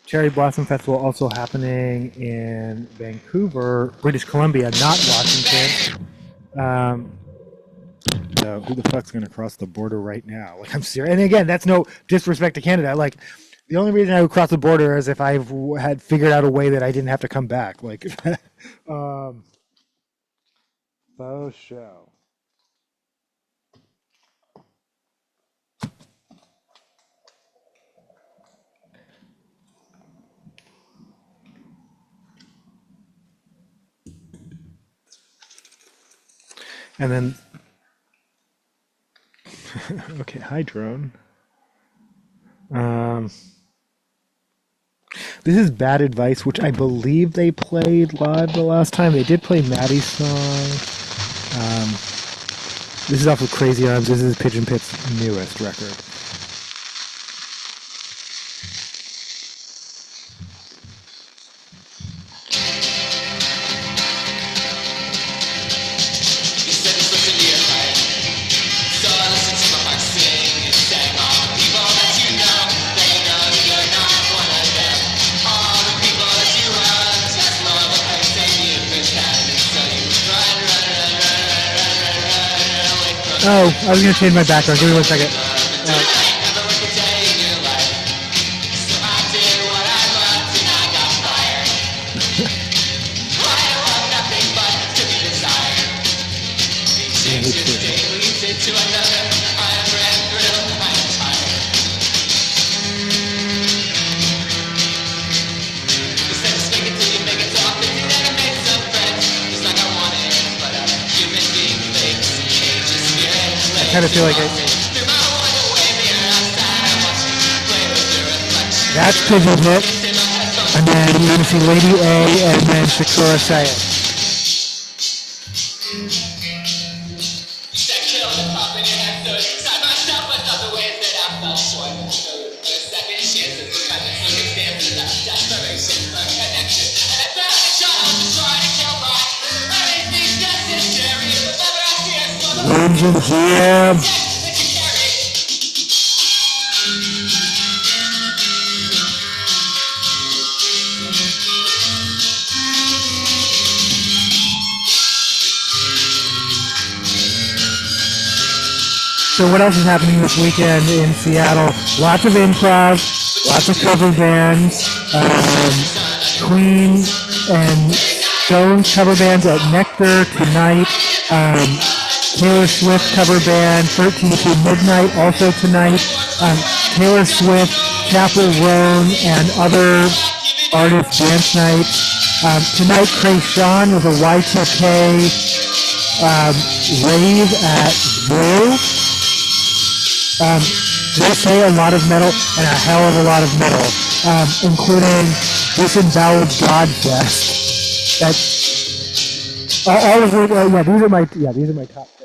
Cherry Blossom Festival also happening in Vancouver, British Columbia, not Washington. So who the fuck's gonna cross the border right now? Like, I'm serious. And again, that's no disrespect to Canada. Like, the only reason I would cross the border is if I had figured out a way that I didn't have to come back. Like, faux show. And then, okay, hi drone. This is Bad Advice, which I believe they played live the last time. They did play Maddie's song. This is off of Crazy Arms. This is Pigeon Pit's newest record. Oh, I was going to change my background. Give me 1 second. I kind of feel like that's Pigeon Pit, and then you're going to see Lady A, and then Shakura say it. Engine jam. So what else is happening this weekend in Seattle? Lots of improv, lots of cover bands, Queen and Stones cover bands at Nectar tonight. Taylor Swift cover band 13 to Midnight also tonight. Taylor Swift, Chapel Roan, and other artists dance nights. Tonight, Krayshawn with a Y2K rave at Brew. They say a lot of metal and a hell of a lot of metal, including Disemboweled Godfest. That's all of it. These are my top picks.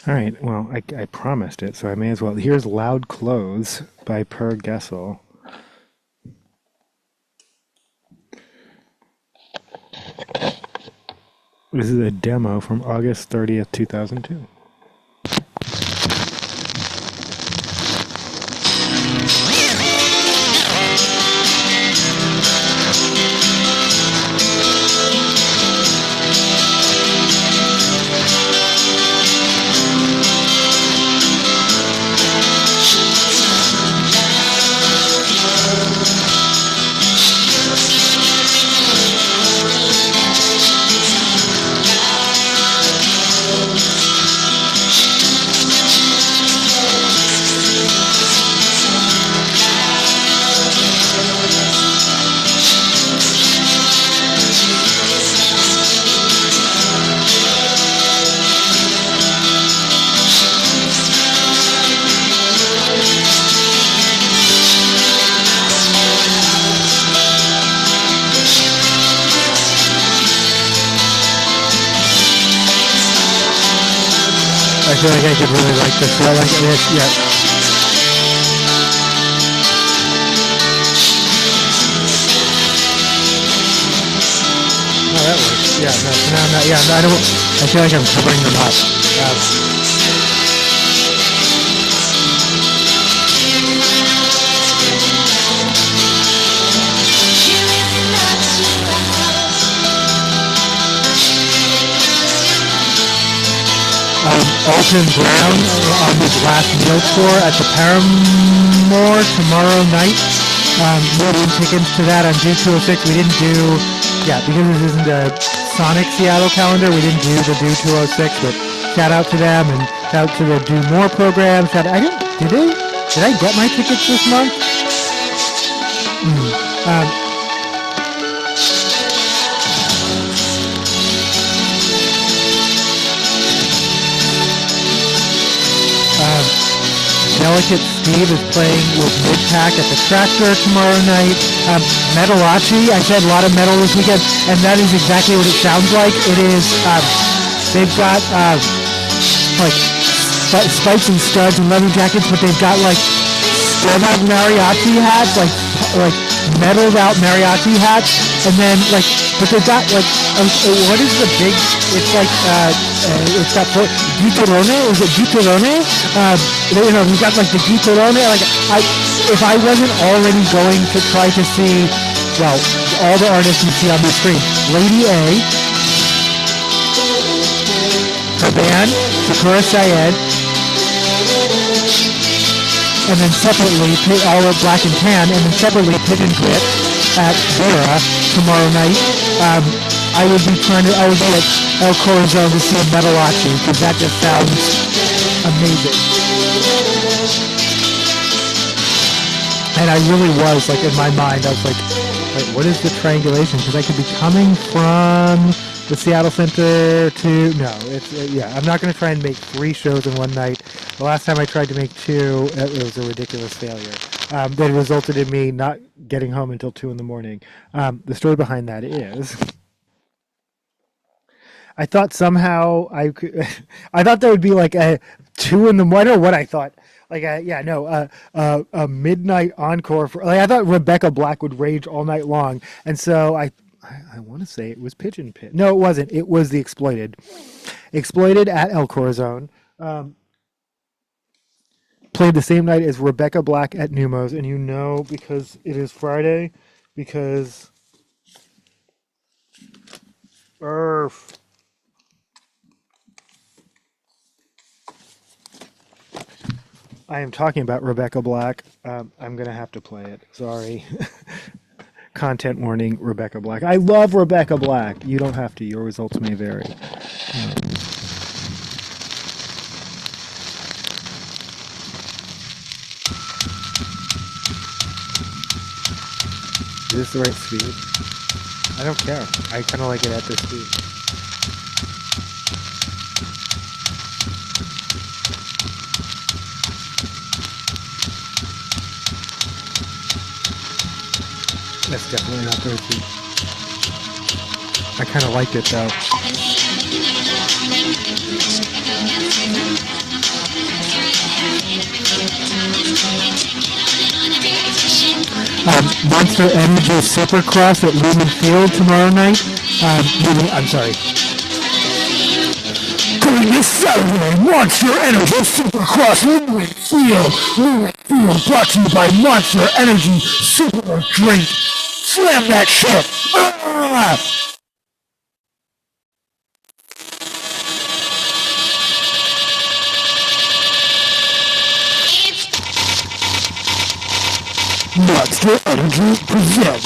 All right. Well, I promised it, so I may as well. Here's Loud Clothes by Per Gessel. This is a demo from August 30th, 2002. I feel like I could really like this. I like it. Yeah. Oh, that works. Yeah. No, I'm not. Yeah. No, I don't. I feel like I'm covering them up. Alton Brown on his last meal tour at the Paramore tomorrow night. More tickets to that on June 206. We didn't do, because this isn't a Sonic Seattle calendar, we didn't do the Do 206, but shout out to them and shout out to the Do More program. Did I get my tickets this month? Delicate Steve is playing with Midpack at the Tractor tomorrow night. Metalachi, I said a lot of metal this weekend, and that is exactly what it sounds like. It is, they've got like spikes and studs and leather jackets, but they've got like spread-out mariachi hats, like metalled out mariachi hats, and then like, but they've got like, what is the big? It's like it's got guitarrone. Is it guitarone? We've got like the guitarone. Like, if I wasn't already going to try to see, well, all the artists you see on the screen, Lady A, her band, Shakura Syed, and then separately, all of Black and Tan, and then separately Pigeon at Vera tomorrow night. I would be at El Corazon to see Metalachi, because that just sounds amazing. And I really was, like, in my mind, I was like, what is the triangulation? Because I could be coming from the Seattle Center to, I'm not going to try and make 3 shows in one night. The last time I tried to make 2, it was a ridiculous failure. That resulted in me not getting home until 2 in the morning. The story behind that is, I thought somehow I thought there would be like a 2 in the morning. I don't know what I thought. Like a midnight encore for. Like, I thought Rebecca Black would rage all night long, and so I want to say it was Pigeon Pit. No, it wasn't. It was the Exploited at El Corazon. Played the same night as Rebecca Black at Numos, and because it is Friday, because I am talking about Rebecca Black. I'm going to have to play it. Sorry. Content warning, Rebecca Black. I love Rebecca Black. You don't have to. Your results may vary. Is this the right speed? I don't care. I kind of like it at this speed. That's definitely not the right speed. I kind of liked it though. Monster Energy Supercross at Lumen Field tomorrow night. I'm sorry. Coming this Saturday, Monster Energy Supercross Lumen Field. Lumen Field brought to you by Monster Energy Super Drink. Slam that shit! Ah! Monster Energy presents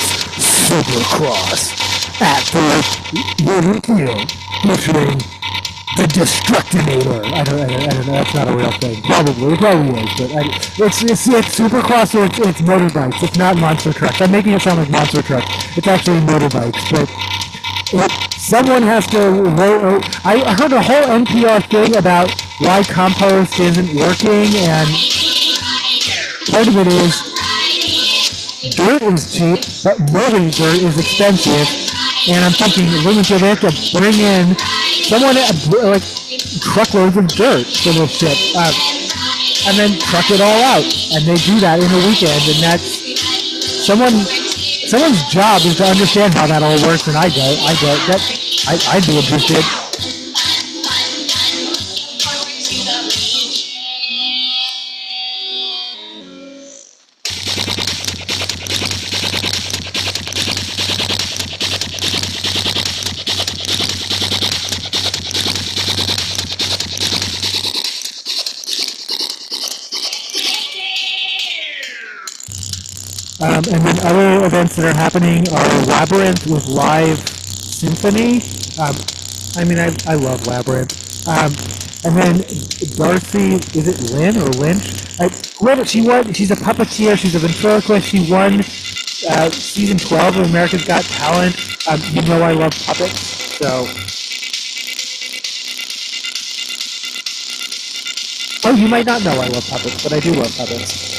Supercross at the Lumen Field, featuring the Destructinator. I don't know. That's not a real thing. Probably is, but it's Supercross or it's motorbikes. It's not monster trucks. I'm making it sound like monster trucks. It's actually motorbikes. But someone has to. I heard a whole NPR thing about why compost isn't working, and part of it is dirt is cheap, but moving dirt is expensive. And I'm thinking, Lumenfield, they have to bring in someone like truckloads of dirt for this shit, and then truck it all out. And they do that in a weekend, and that's someone's job is to understand how that all works. And I'd be interested. And then other events that are happening are Labyrinth with live symphony. I love Labyrinth. And then Darcy, is it Lynn or Lynch? She's a puppeteer, she's a ventriloquist, she won season 12 of America's Got Talent. You know I love puppets, so... Oh, you might not know I love puppets, but I do love puppets.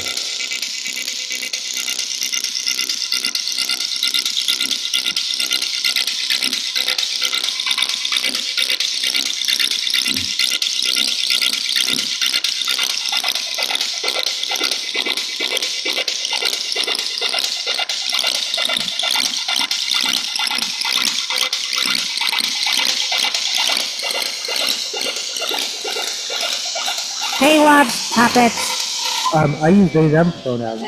They love puppets. I use they them pronouns.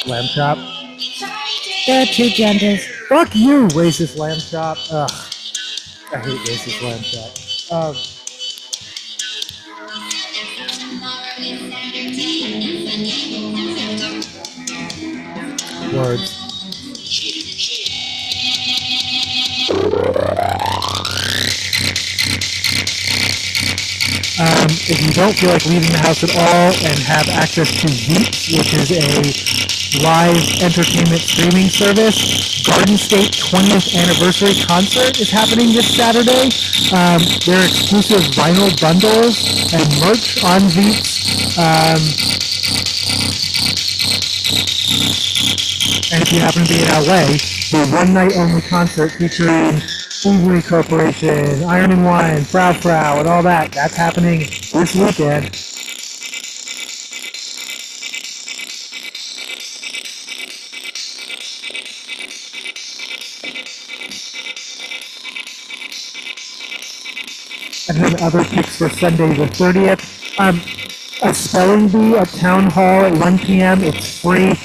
Lamb chop. There are two genders. Fuck you, racist lamb chop. Ugh. I hate racist lamb chop. Words. If you don't feel like leaving the house at all and have access to Veeps, which is a live entertainment streaming service, Garden State 20th Anniversary Concert is happening this Saturday. There are exclusive vinyl bundles and merch on Veeps. And if you happen to be in LA, the one-night-only concert featuring Uber Corporation, Iron and Wine, Frau Frau, and all that. That's happening this weekend. And then other picks for Sunday the 30th. A spelling bee at Town Hall at 1 p.m. It's free.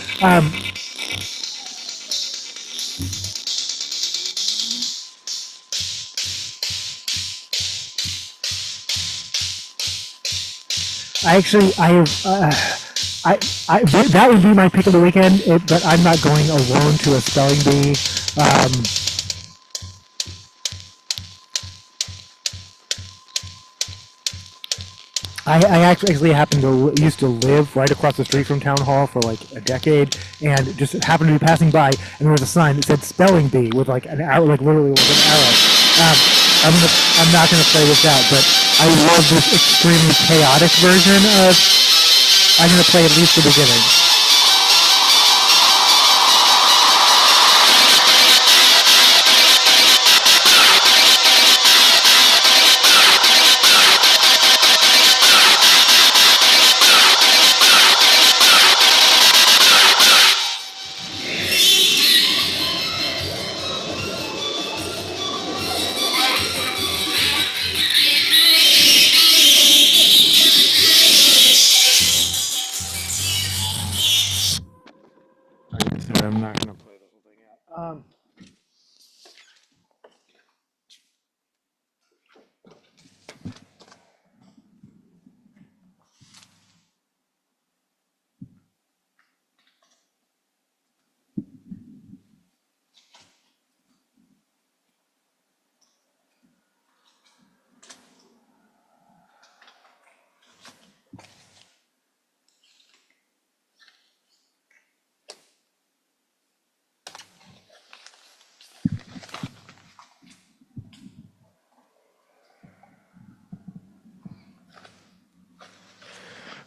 That would be my pick of the weekend, but I'm not going alone to a spelling bee. I actually used to live right across the street from Town Hall for like a decade, and just happened to be passing by, and there was a sign that said spelling bee with like an arrow, like literally with an arrow. I'm not gonna play this out, but I love this extremely chaotic version of. I'm gonna play at least the beginning.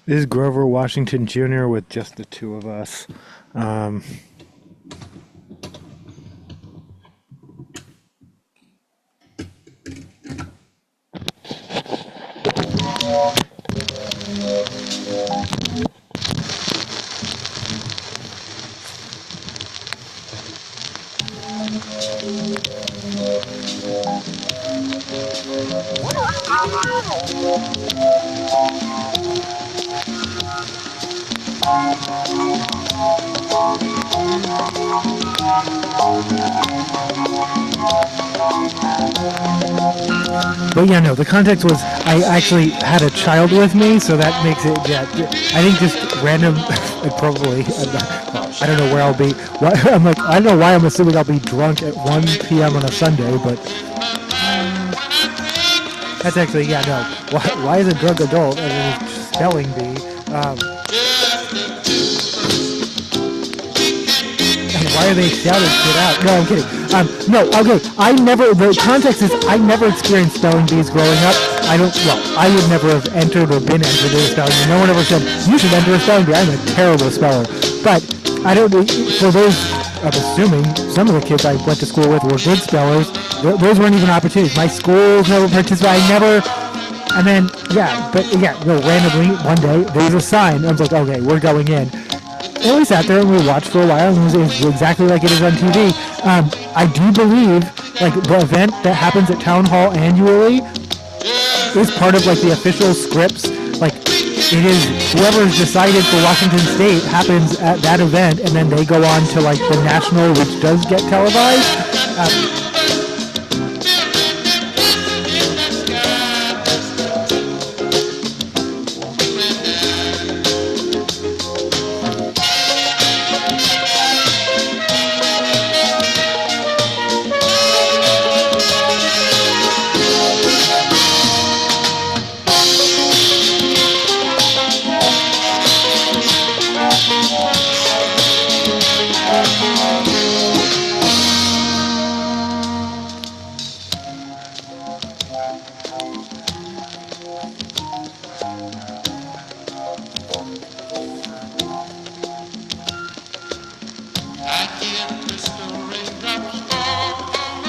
This is Grover Washington Jr. with just the two of us. But yeah, no, the context was I actually had a child with me, so that makes it, yeah, I think just random, probably, I don't know where I'll be. I'm like, I don't know why I'm assuming I'll be drunk at 1 p.m. on a Sunday, but that's actually, yeah, no. Why is a drunk adult and a spelling bee? Why are they shouting shit out? No, I'm kidding. No, okay. The context is I never experienced spelling bees growing up. I would never have entered or been entered in a spelling bee. No one ever said, you should enter a spelling bee. I'm a terrible speller. But I don't, for those, I'm assuming some of the kids I went to school with were good spellers. Those weren't even opportunities. My schools never participated. I never, and then, randomly one day, there was a sign. I was like, okay, we're going in. And we sat there and we watched for a while, and it was exactly like it is on TV. I do believe, like, the event that happens at Town Hall annually is part of, like, the official scripts. Like, it is whoever's decided for Washington State happens at that event, and then they go on to, like, the national, which does get televised.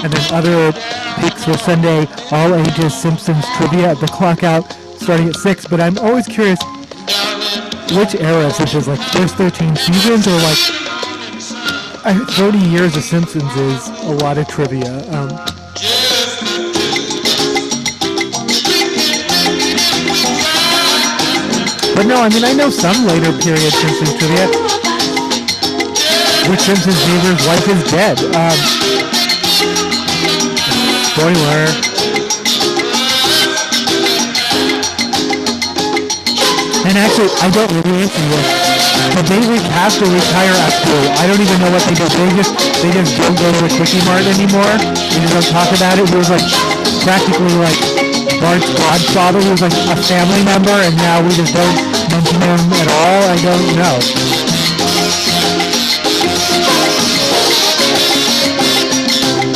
And then other picks for Sunday, all ages Simpsons trivia at the clock out starting at 6. But I'm always curious which era, such as like first 13 seasons or like 30 years of Simpsons is a lot of trivia. But no, I mean, I know some later period Simpsons trivia. Which Simpsons neighbor's wife is dead? Spoiler. And actually, I don't really answer this. But they recast or retire Apple. I don't even know what they do. They just don't go to the Quickie Mart anymore. They just don't talk about it. It was like practically like Bart's godfather, who was like a family member, and now we just don't mention him at all. I don't know.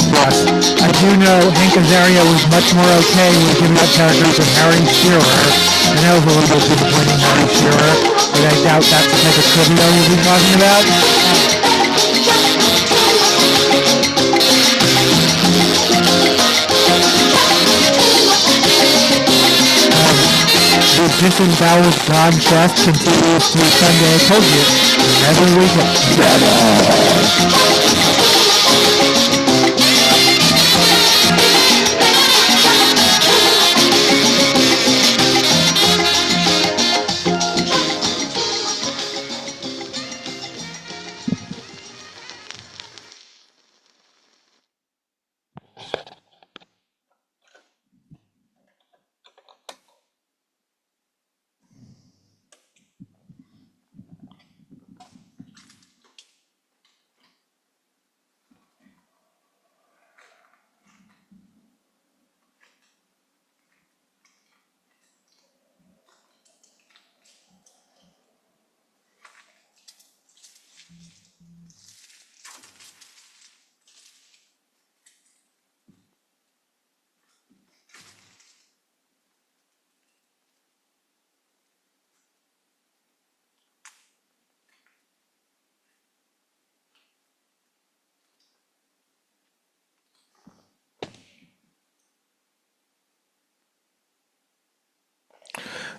Plus, I do know Hank Azaria was much more okay with giving up characters than Harry Shearer. And that was a little bit disappointing, Harry Shearer. But I doubt that's the type of trivia we'll be talking about. The disemboweled God Trust continues through Sunday. I told you, every weekend.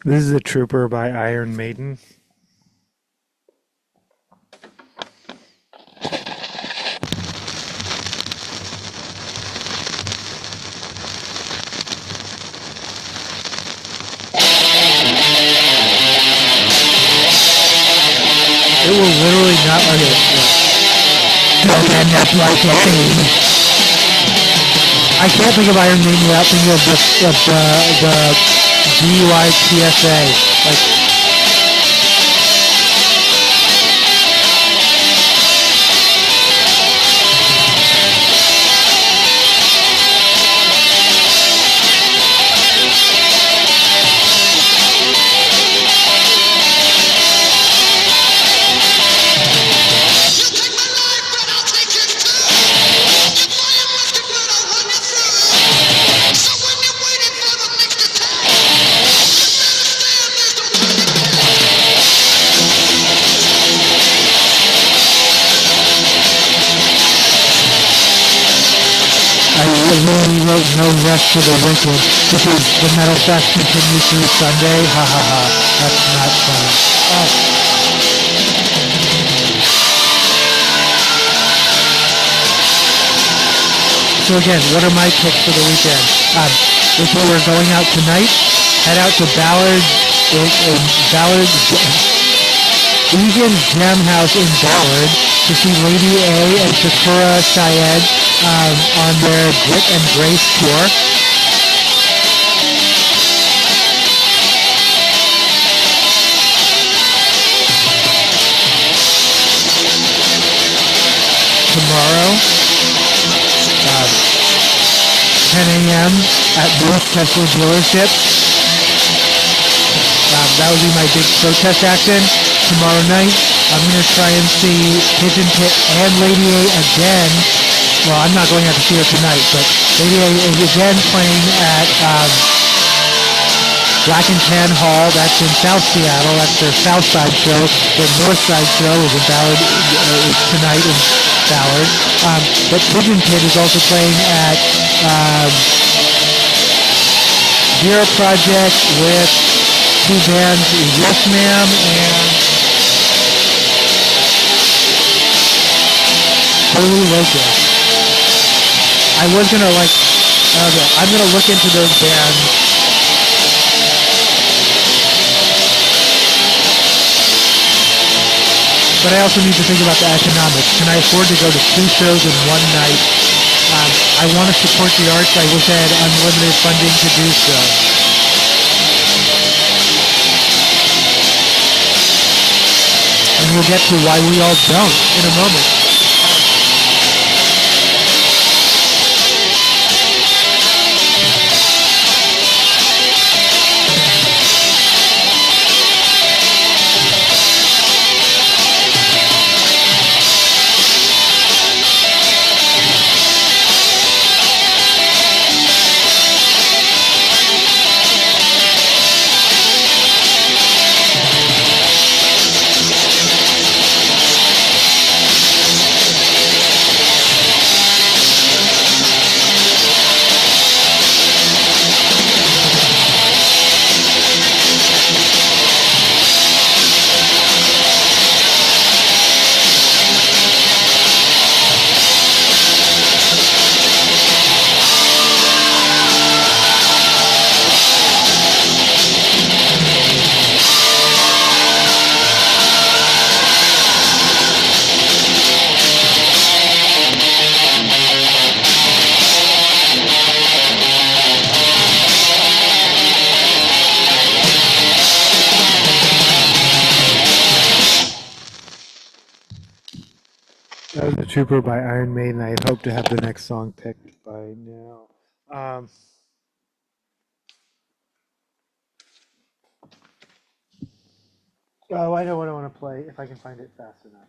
This is a Trooper by Iron Maiden. It will literally not. Okay. Don't end up like a thing. I can't think of Iron Maiden without thinking of the DUI Like, I literally wrote no rest for the wicked because the metal fest continues through Sunday. Ha ha ha. That's not funny. Oh. So again, what are my picks for the weekend? If we were going out tonight, head out to Ballard Egan Gem House in Ballard to see Lady A and Shakura Syed on their Grit and Grace tour. Tomorrow, 10 a.m. at North Tesla dealership. That would be my big protest action. Tomorrow night, I'm going to try and see Pigeon Pit and Lady A again. Well, I'm not going out to see her tonight, but Lady A is again playing at Black and Tan Hall. That's in South Seattle. That's their South Side show. Their North Side show is in Ballard, is tonight in Ballard. But Pigeon Pit is also playing at Vera Project with two bands, Yes Ma'am and Holy Locust. I was gonna I'm gonna look into those bands. But I also need to think about the economics. Can I afford to go to 2 shows in one night? I want to support the arts. I wish I had unlimited funding to do so. And we'll get to why we all don't in a moment. That was The Trooper by Iron Maiden. I had hoped to have the next song picked by now. Oh, I know what I want to play if I can find it fast enough.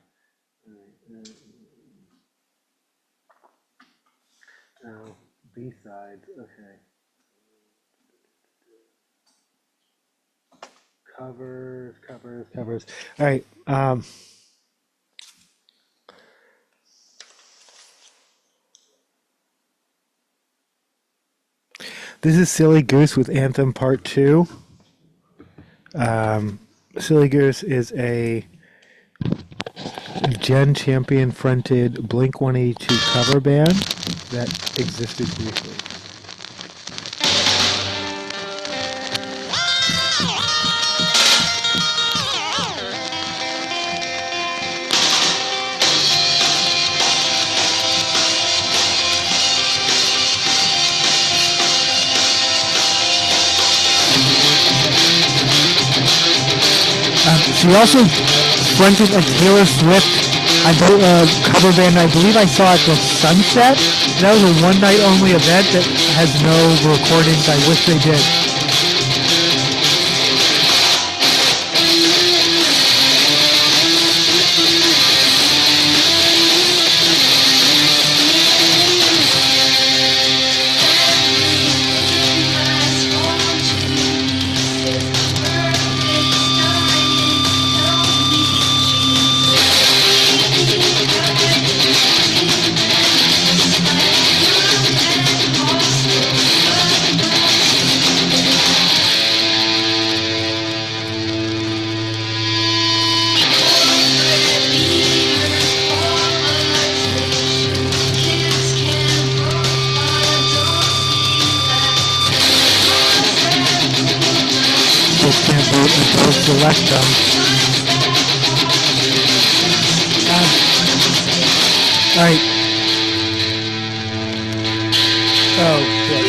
Oh, B-sides. Okay. Covers. All right. This is Silly Goose with Anthem Part 2. Silly Goose is a Gen Champion fronted Blink 182 cover band that existed briefly. She also fronted a Taylor Swift cover band. I believe I saw at the Sunset. That was a one-night only event that has no recordings. I wish they did. Select them. All right. Oh, yeah.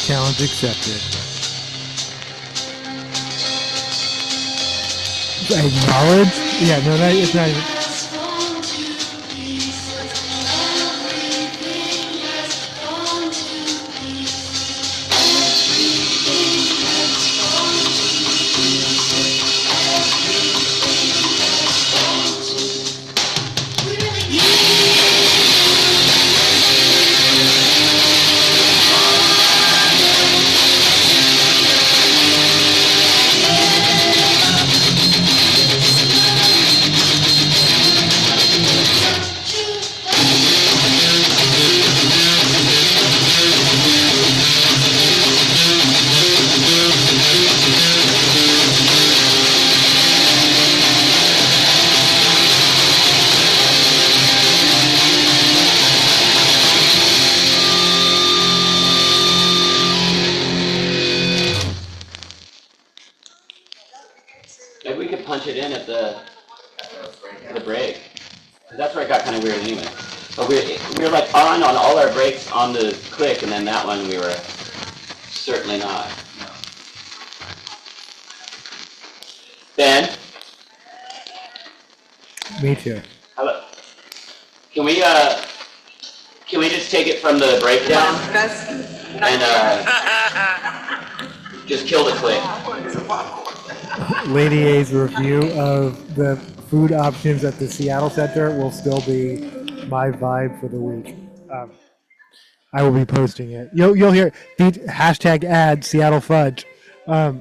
Challenge accepted. Acknowledge? Yeah, no, it's not even. Maybe we could punch it in at the break. That's where it got kind of weird anyway. But we were like on all our breaks on the click, and then that one we were certainly not. Ben? Me too. Hello. Can we just take it from the breakdown and just kill the click? Lady A's review of the food options at the Seattle Center will still be my vibe for the week. I will be posting it. You'll hear the hashtag ad Seattle Fudge. I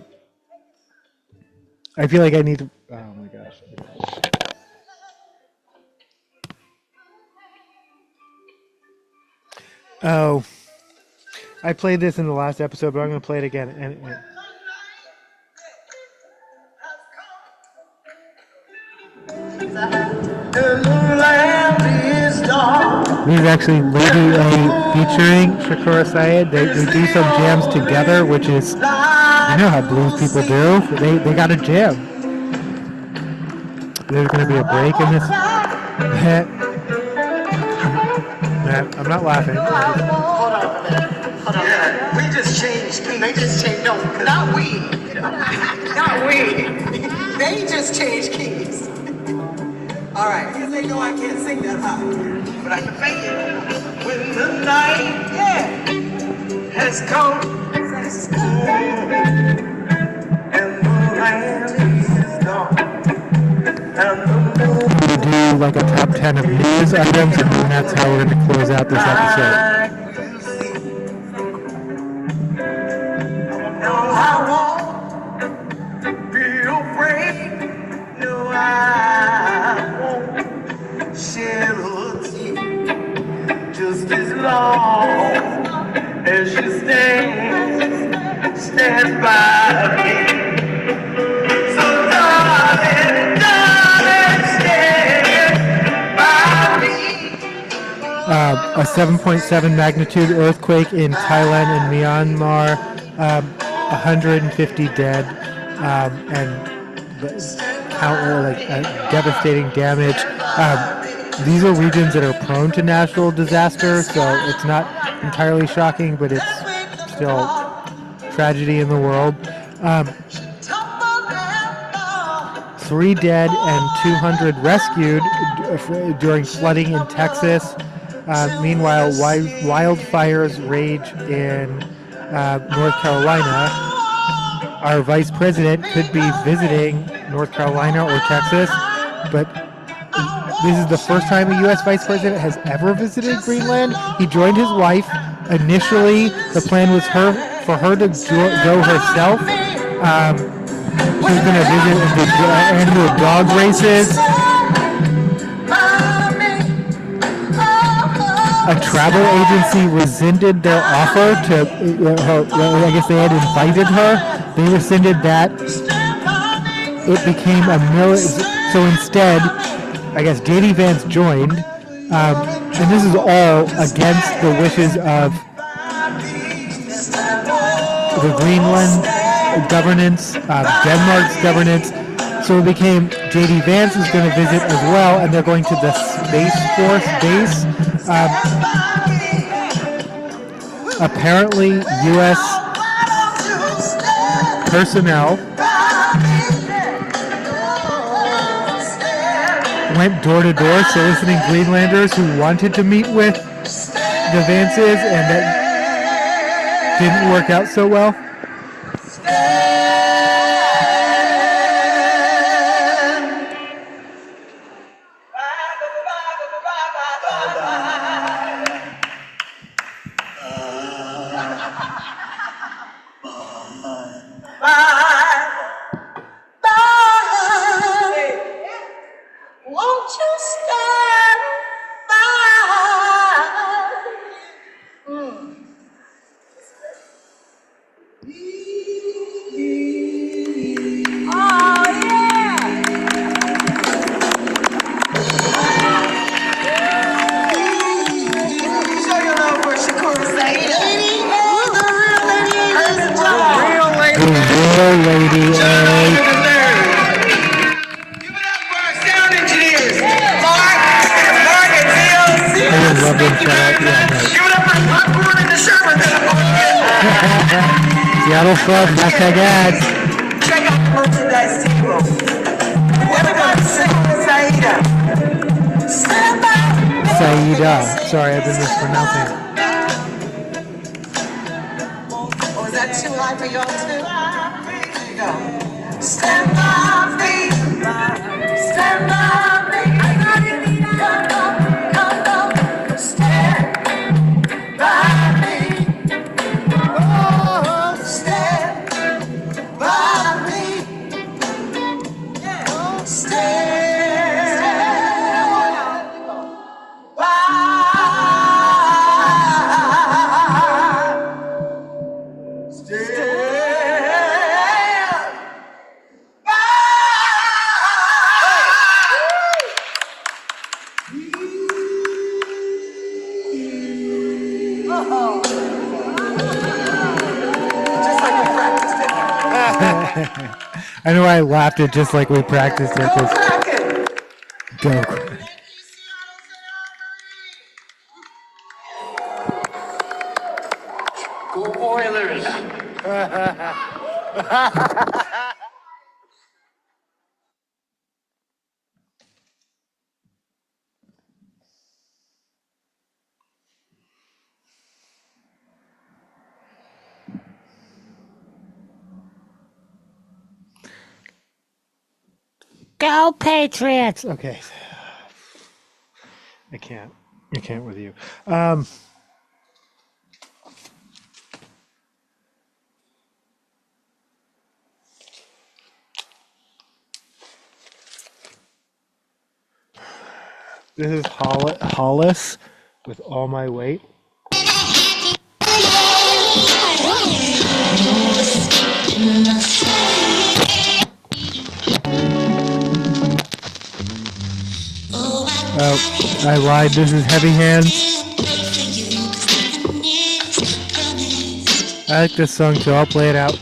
feel like I need to. Oh my gosh. Oh, I played this in the last episode, but I'm going to play it again. The land is dark. This is actually Lady A featuring Shakura Syed. They do some jams together, which is, you know how blues people do. They got a jam. There's going to be a break in this. I'm not laughing. Hold on a minute. Hold on. Yeah, we just changed. They just changed. No, not we. Not we. They just changed keys. All right. Because they know I can't sing that high. But I can sing it. When the night has come and the land is gone and the moon. To do like a top 10 of news items, and then that's how we're going to close out this episode. No, I won't be afraid. No, I won't shed a tear. Just as long as you stand by me. So darling, stand by me. A 7.7 magnitude earthquake in Thailand and Myanmar, 150 dead, and devastating damage. These are regions that are prone to natural disaster, so it's not entirely shocking, but it's still tragedy in the world. 3 dead and 200 rescued during flooding in Texas. Meanwhile, wildfires rage in North Carolina. Our vice president could be visiting North Carolina or Texas, but this is the first time a U.S. vice president has ever visited Greenland. He joined his wife. Initially, the plan was for her to go herself. She was going to visit and do dog races. A travel agency rescinded their offer to, I guess they had invited her. They rescinded that. It became so instead, I guess J.D. Vance joined, and this is all against the wishes of the Greenland governance, Denmark's governance. So it became J.D. Vance is going to visit as well, and they're going to the Space Force base. Apparently, U.S. personnel went door to door soliciting Greenlanders who wanted to meet with the Vances, and that didn't work out so well. Won't you stand by? Oh yeah! Show your love for Shakura Syed. The real lady, Give it up for our sound engineers, Mark and Phil. I love them shout out. Yeah, right. Give it up for the popcorn and the Sherman. Seattle Club, hashtag ads. Check out the merchandise table. Everybody sing Saida. Saida. Sorry, I've been mispronouncing it. Oh, is that too high for y'all too? There you go. Stand by me. Stand by me. Come, stand by me. Oh, stand by me. Just like we practiced it. I know I laughed it just like we practiced it. Go Just Kraken! go. Go Oilers! Go Patriots! Okay. I can't. I can't with you. This is Hollis with All My Weight. Oh, I lied. This is Heavy Hands. I like this song too. I'll play it out.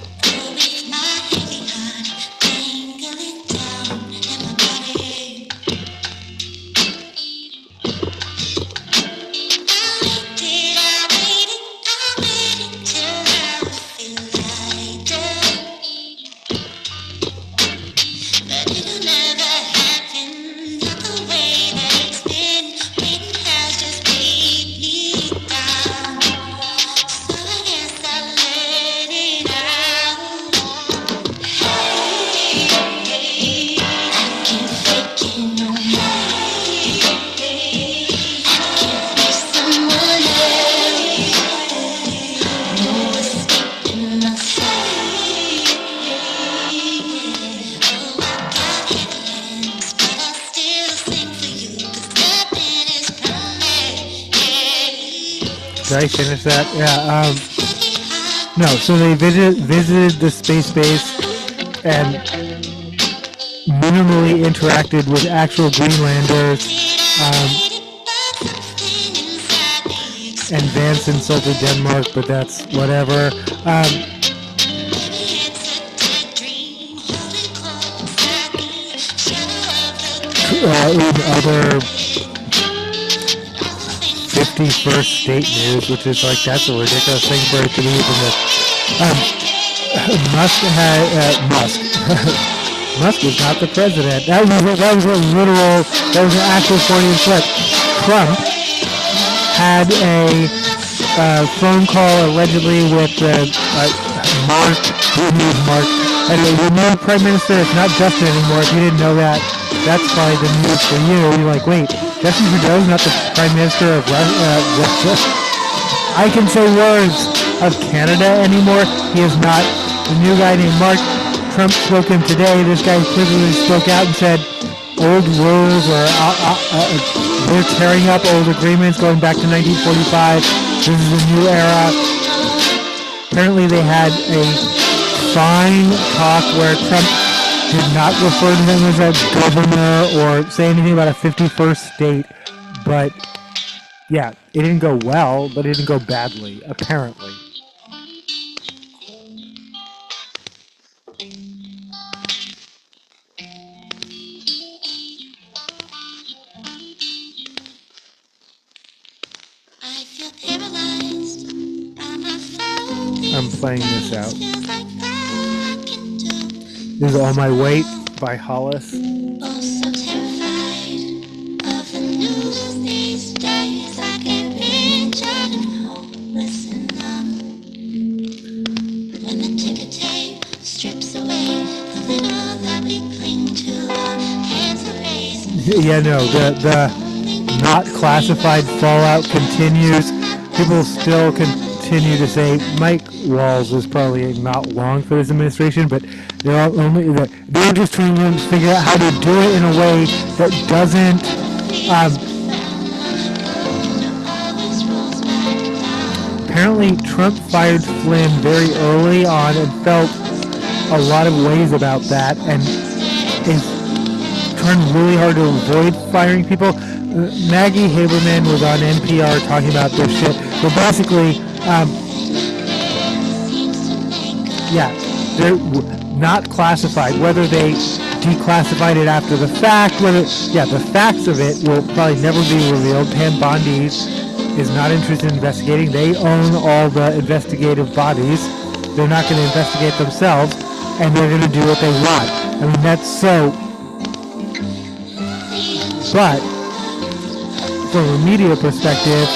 Did I finish that? Yeah. No. So they visited the space base and minimally interacted with actual Greenlanders. And Vance insulted Denmark, but that's whatever. In other 51st state news, which is like, that's a ridiculous thing for it to be even this. Musk Musk is not the president. That was an actual Freudian slip. Trump had a phone call allegedly with Mark, and the new prime minister is not Justin anymore. If you didn't know that, that's probably the news for you. You're like, wait, Justin Trudeau's not the prime minister of Russia. I can say words of Canada anymore. He is not. The new guy named Mark Trump spoke to him today. This guy clearly spoke out and said old rules or we're tearing up old agreements going back to 1945. This is a new era. Apparently they had a fine talk where Trump did not refer to him as a governor or say anything about a 51st state. But yeah, it didn't go well, but it didn't go badly, apparently. I'm playing this out. This is All My Weight by Hollis. Yeah, no, the not classified fallout continues. People still continue to say Mike Walls is probably not long for this administration, but they're just trying to figure out how to do it in a way that doesn't apparently Trump fired Flynn very early on and felt a lot of ways about that and is trying really hard to avoid firing people. Maggie Haberman was on NPR talking about this shit. But basically, yeah, they're not classified. Whether they declassified it after the fact, the facts of it will probably never be revealed. Pam Bondi is not interested in investigating. They own all the investigative bodies. They're not going to investigate themselves, and they're going to do what they want. I mean, that's so. But from a media perspective,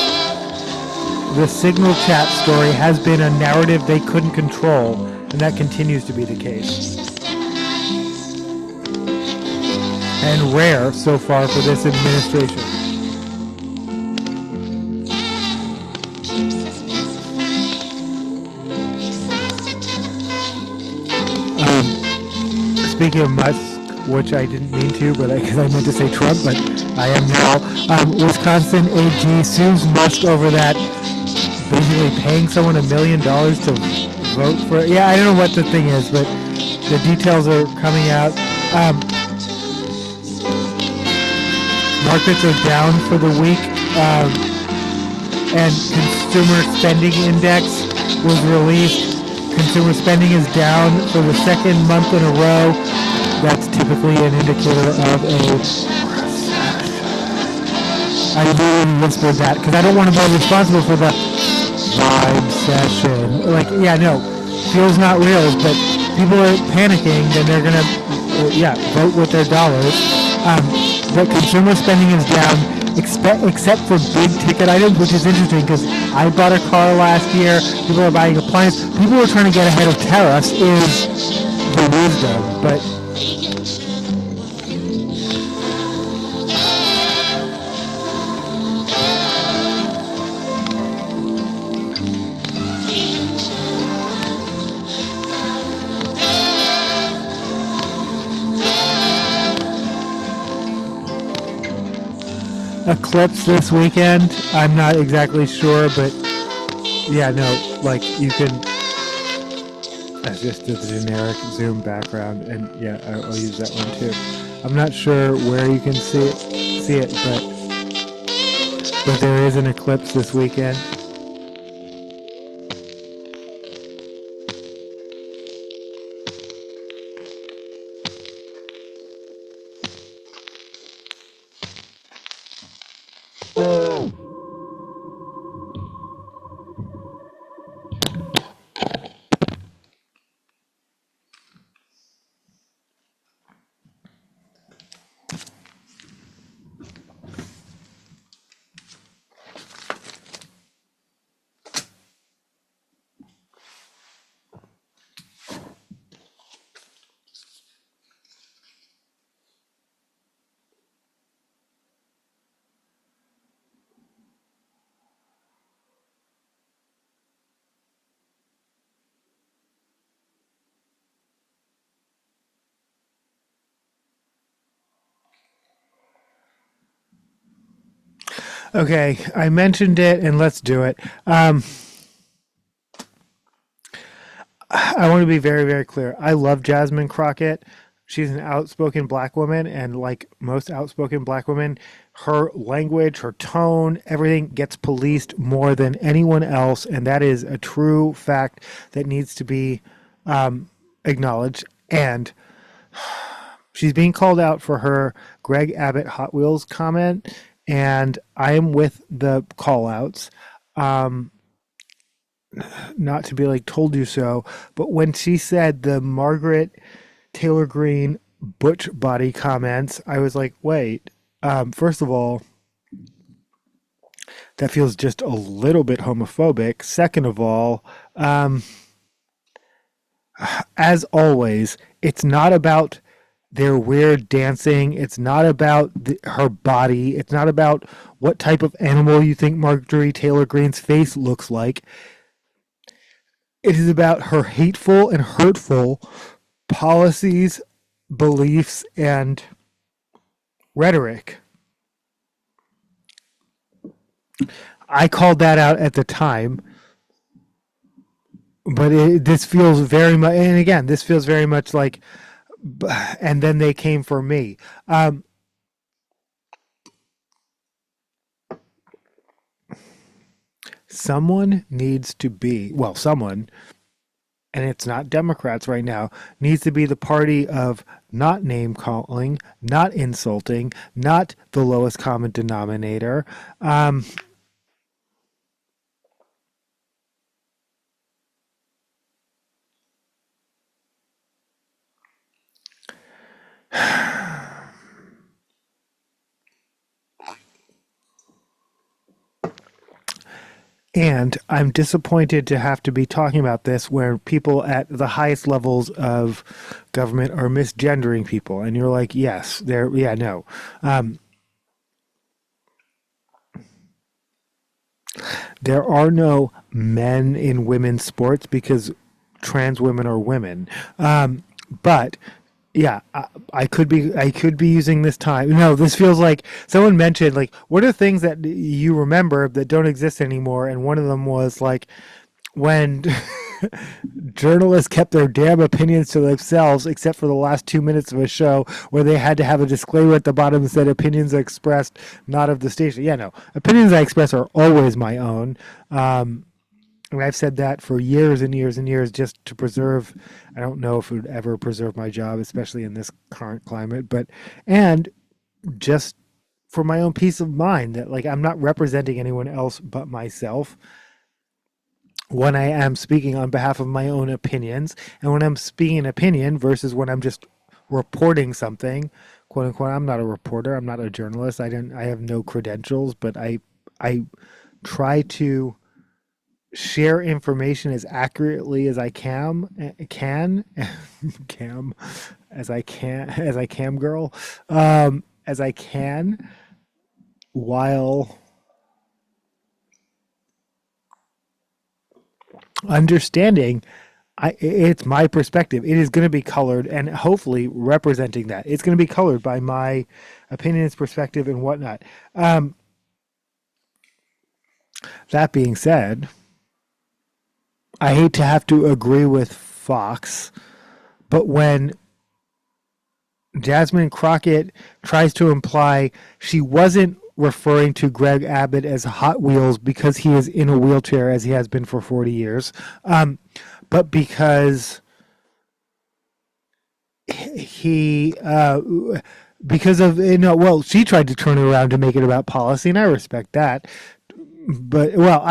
the Signal chat story has been a narrative they couldn't control, and that continues to be the case. And rare so far for this administration. Speaking of Musk, which I didn't mean to, but because I meant to say Trump, but I am now. Wisconsin AG sues Musk over that, basically paying someone $1 million to vote for. Yeah, I don't know what the thing is, but the details are coming out. Markets are down for the week, and consumer spending index was released. Consumer spending is down for the second month in a row. That's typically an indicator of a recession. I really whispered that because I don't want to be responsible for the vibe session. Like, yeah, no, feels not real, but people are panicking, then they're gonna, vote with their dollars. But consumer spending is down, except for big ticket items, which is interesting because I bought a car last year. People are buying appliances. People are trying to get ahead of tariffs. Is the wisdom, but. Eclipse this weekend. I'm not exactly sure, but yeah, no, like you can. That's just a generic Zoom background, and yeah, I'll use that one too. I'm not sure where you can see it, but there is an eclipse this weekend. Okay, I mentioned it, and let's do it. I want to be very, very clear. I love Jasmine Crockett. She's an outspoken black woman, and like most outspoken black women, her language, her tone, everything gets policed more than anyone else, and that is a true fact that needs to be acknowledged. And she's being called out for her Greg Abbott Hot Wheels comment, and I am with the call outs. Not to be like told you so, but when she said the Margaret Taylor Greene butch body comments, I was like, wait, first of all, that feels just a little bit homophobic. Second of all, as always, it's not about their weird dancing. It's not about her body. It's not about what type of animal you think Marjorie Taylor Greene's face looks like. It is about her hateful and hurtful policies, beliefs, and rhetoric. I called that out at the time, but this feels very much, and again, this feels very much like, and then they came for me. someone needs to be, well, someone, and it's not Democrats right now, needs to be the party of not name calling, not insulting, not the lowest common denominator. And I'm disappointed to have to be talking about this where people at the highest levels of government are misgendering people. And you're like, yes, yeah, no. There are no men in women's sports because trans women are women. But yeah, I could be using this time. No, this feels like someone mentioned like what are things that you remember that don't exist anymore, and one of them was like when journalists kept their damn opinions to themselves, except for the last 2 minutes of a show where they had to have a disclaimer at the bottom that said opinions expressed not of the station. Yeah, no, opinions I express are always my own. And I've said that for years and years and years just to preserve, I don't know if it would ever preserve my job, especially in this current climate, and just for my own peace of mind that like I'm not representing anyone else but myself when I am speaking on behalf of my own opinions, and when I'm speaking an opinion versus when I'm just reporting something, quote unquote. I'm not a reporter, I'm not a journalist, I have no credentials, but I try to share information as accurately as I can as I can while understanding it's my perspective. It is going to be colored and hopefully representing that. It's going to be colored by my opinions, perspective, and whatnot. That being said, I hate to have to agree with Fox, but when Jasmine Crockett tries to imply she wasn't referring to Greg Abbott as Hot Wheels because he is in a wheelchair as he has been for 40 years, but because because of, well, she tried to turn it around to make it about policy, and I respect that. But, well,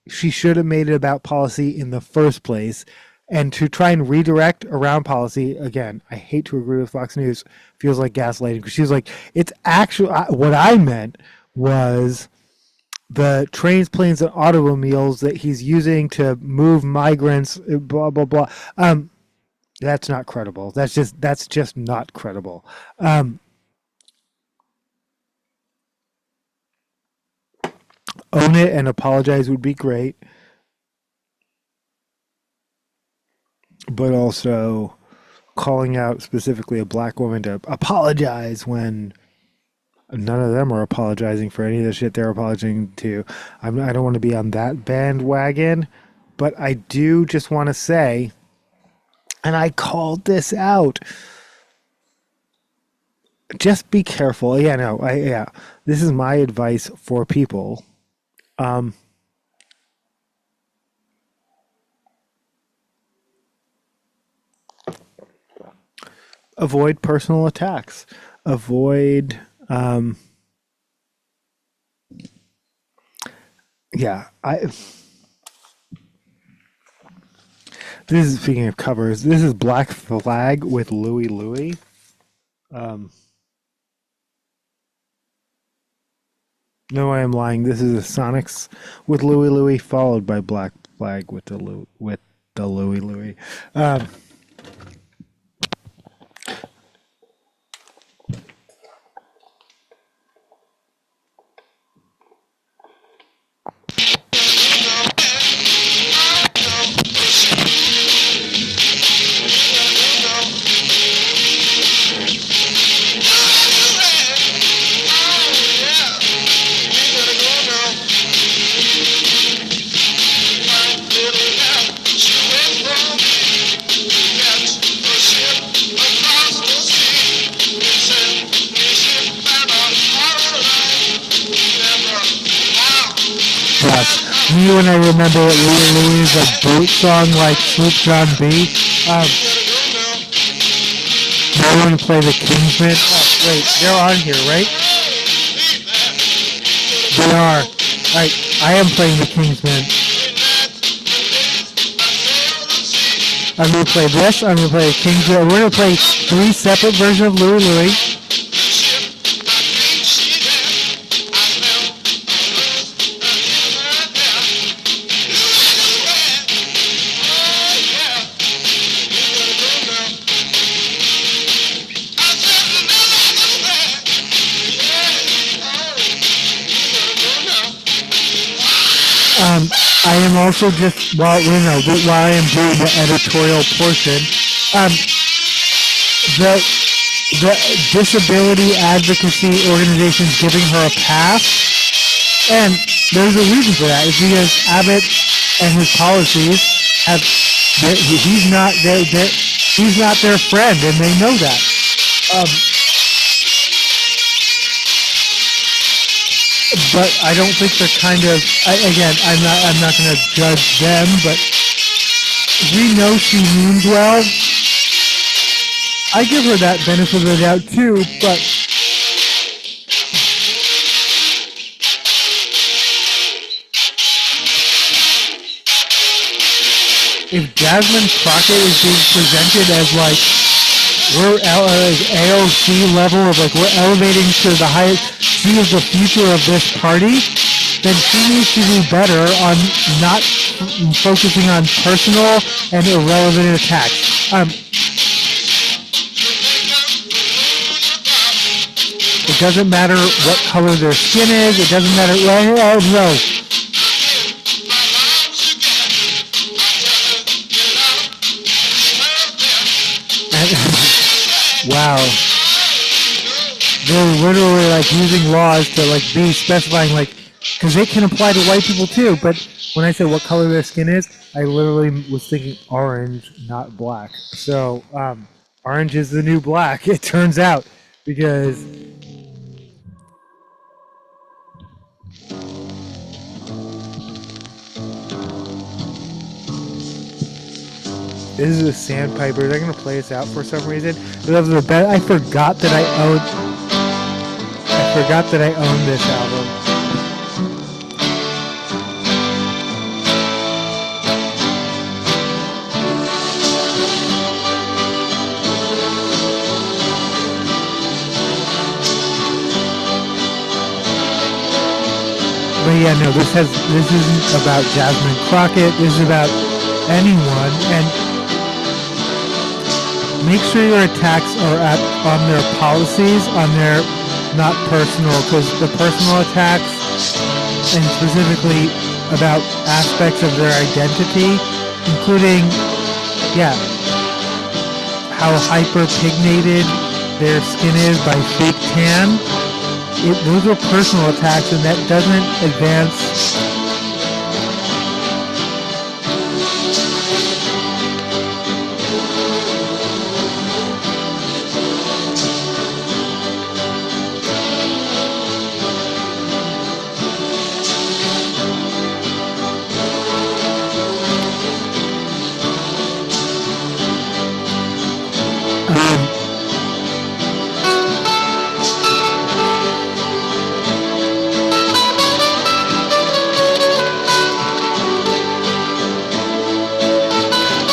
she should have made it about policy in the first place. And to try and redirect around policy, again, I hate to agree with Fox News, feels like gaslighting. Because she was like, it's actually, what I meant was the trains, planes, and automobiles that he's using to move migrants, blah, blah, blah. That's not credible. That's just not credible. Own it and apologize would be great. But also calling out specifically a black woman to apologize when none of them are apologizing for any of the shit they're apologizing to. I don't want to be on that bandwagon, but I do just want to say, and I called this out, just be careful. This is my advice for people. Avoid personal attacks. Avoid, this is, speaking of covers, this is Black Flag with Louie Louie. No, I am lying. This is a Sonics with Louie Louie, followed by Black Flag with the Louie Louie. Trust. Me when I remember Louis' like boat song like Sloop John B. I want to play the Kingsman. Oh, wait, they're on here, right? They are. Alright, I am playing the Kingsman. I'm going to play this, I'm going to play the Kingsman. We're going to play 3 separate versions of Louis. I am also just while I am doing the editorial portion, the disability advocacy organizations giving her a pass, and there's a reason for that. It's because Abbott and his policies have he's not their friend, and they know that. But I don't think they're kind of. Again, I'm not going to judge them, but we know she means well. I give her that benefit of the doubt too, but if Jasmine Crockett is being presented as like we're AOC level of like we're elevating to the highest. She is the future of this party, then she needs to do better on not focusing on personal and irrelevant attacks. It doesn't matter what color their skin is. It doesn't matter. Oh no. Wow. They're literally like using laws to like be specifying like, because they can apply to white people too. But when I said what color their skin is, I literally was thinking orange, not black. So orange is the new black. It turns out because this is a Sandpiper. They're gonna play us out for some reason. I forgot that I owned this album. But yeah, no, this isn't about Jasmine Crockett. This is about anyone, and make sure your attacks are on their policies, on their not personal, because the personal attacks, and specifically about aspects of their identity, including, how hyperpigmented their skin is by fake tan. Those are personal attacks, and that doesn't advance.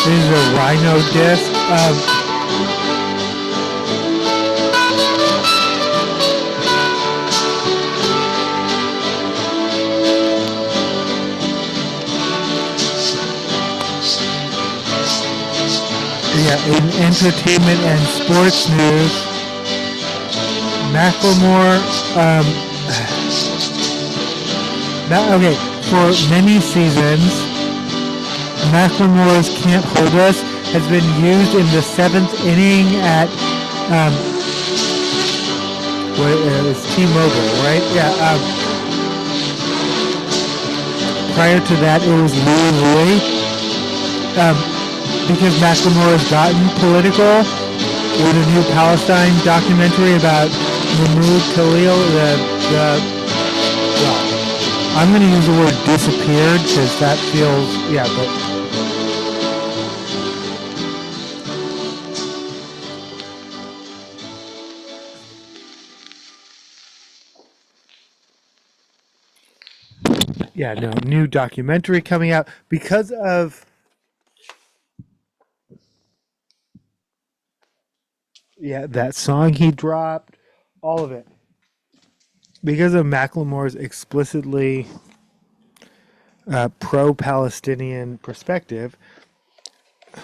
This is a Rhino disc. In entertainment and sports news, Macklemore, for many seasons, Macklemore's Can't Hold Us has been used in the 7th inning at, it's T-Mobile, right? Prior to that, it was Louis. Because Macklemore has gotten political with a new Palestine documentary about Mahmoud Khalil, I'm going to use the word disappeared because that feels, yeah, but yeah, no, new documentary coming out because of, yeah, that song he dropped, all of it. Because of Macklemore's explicitly pro-Palestinian perspective,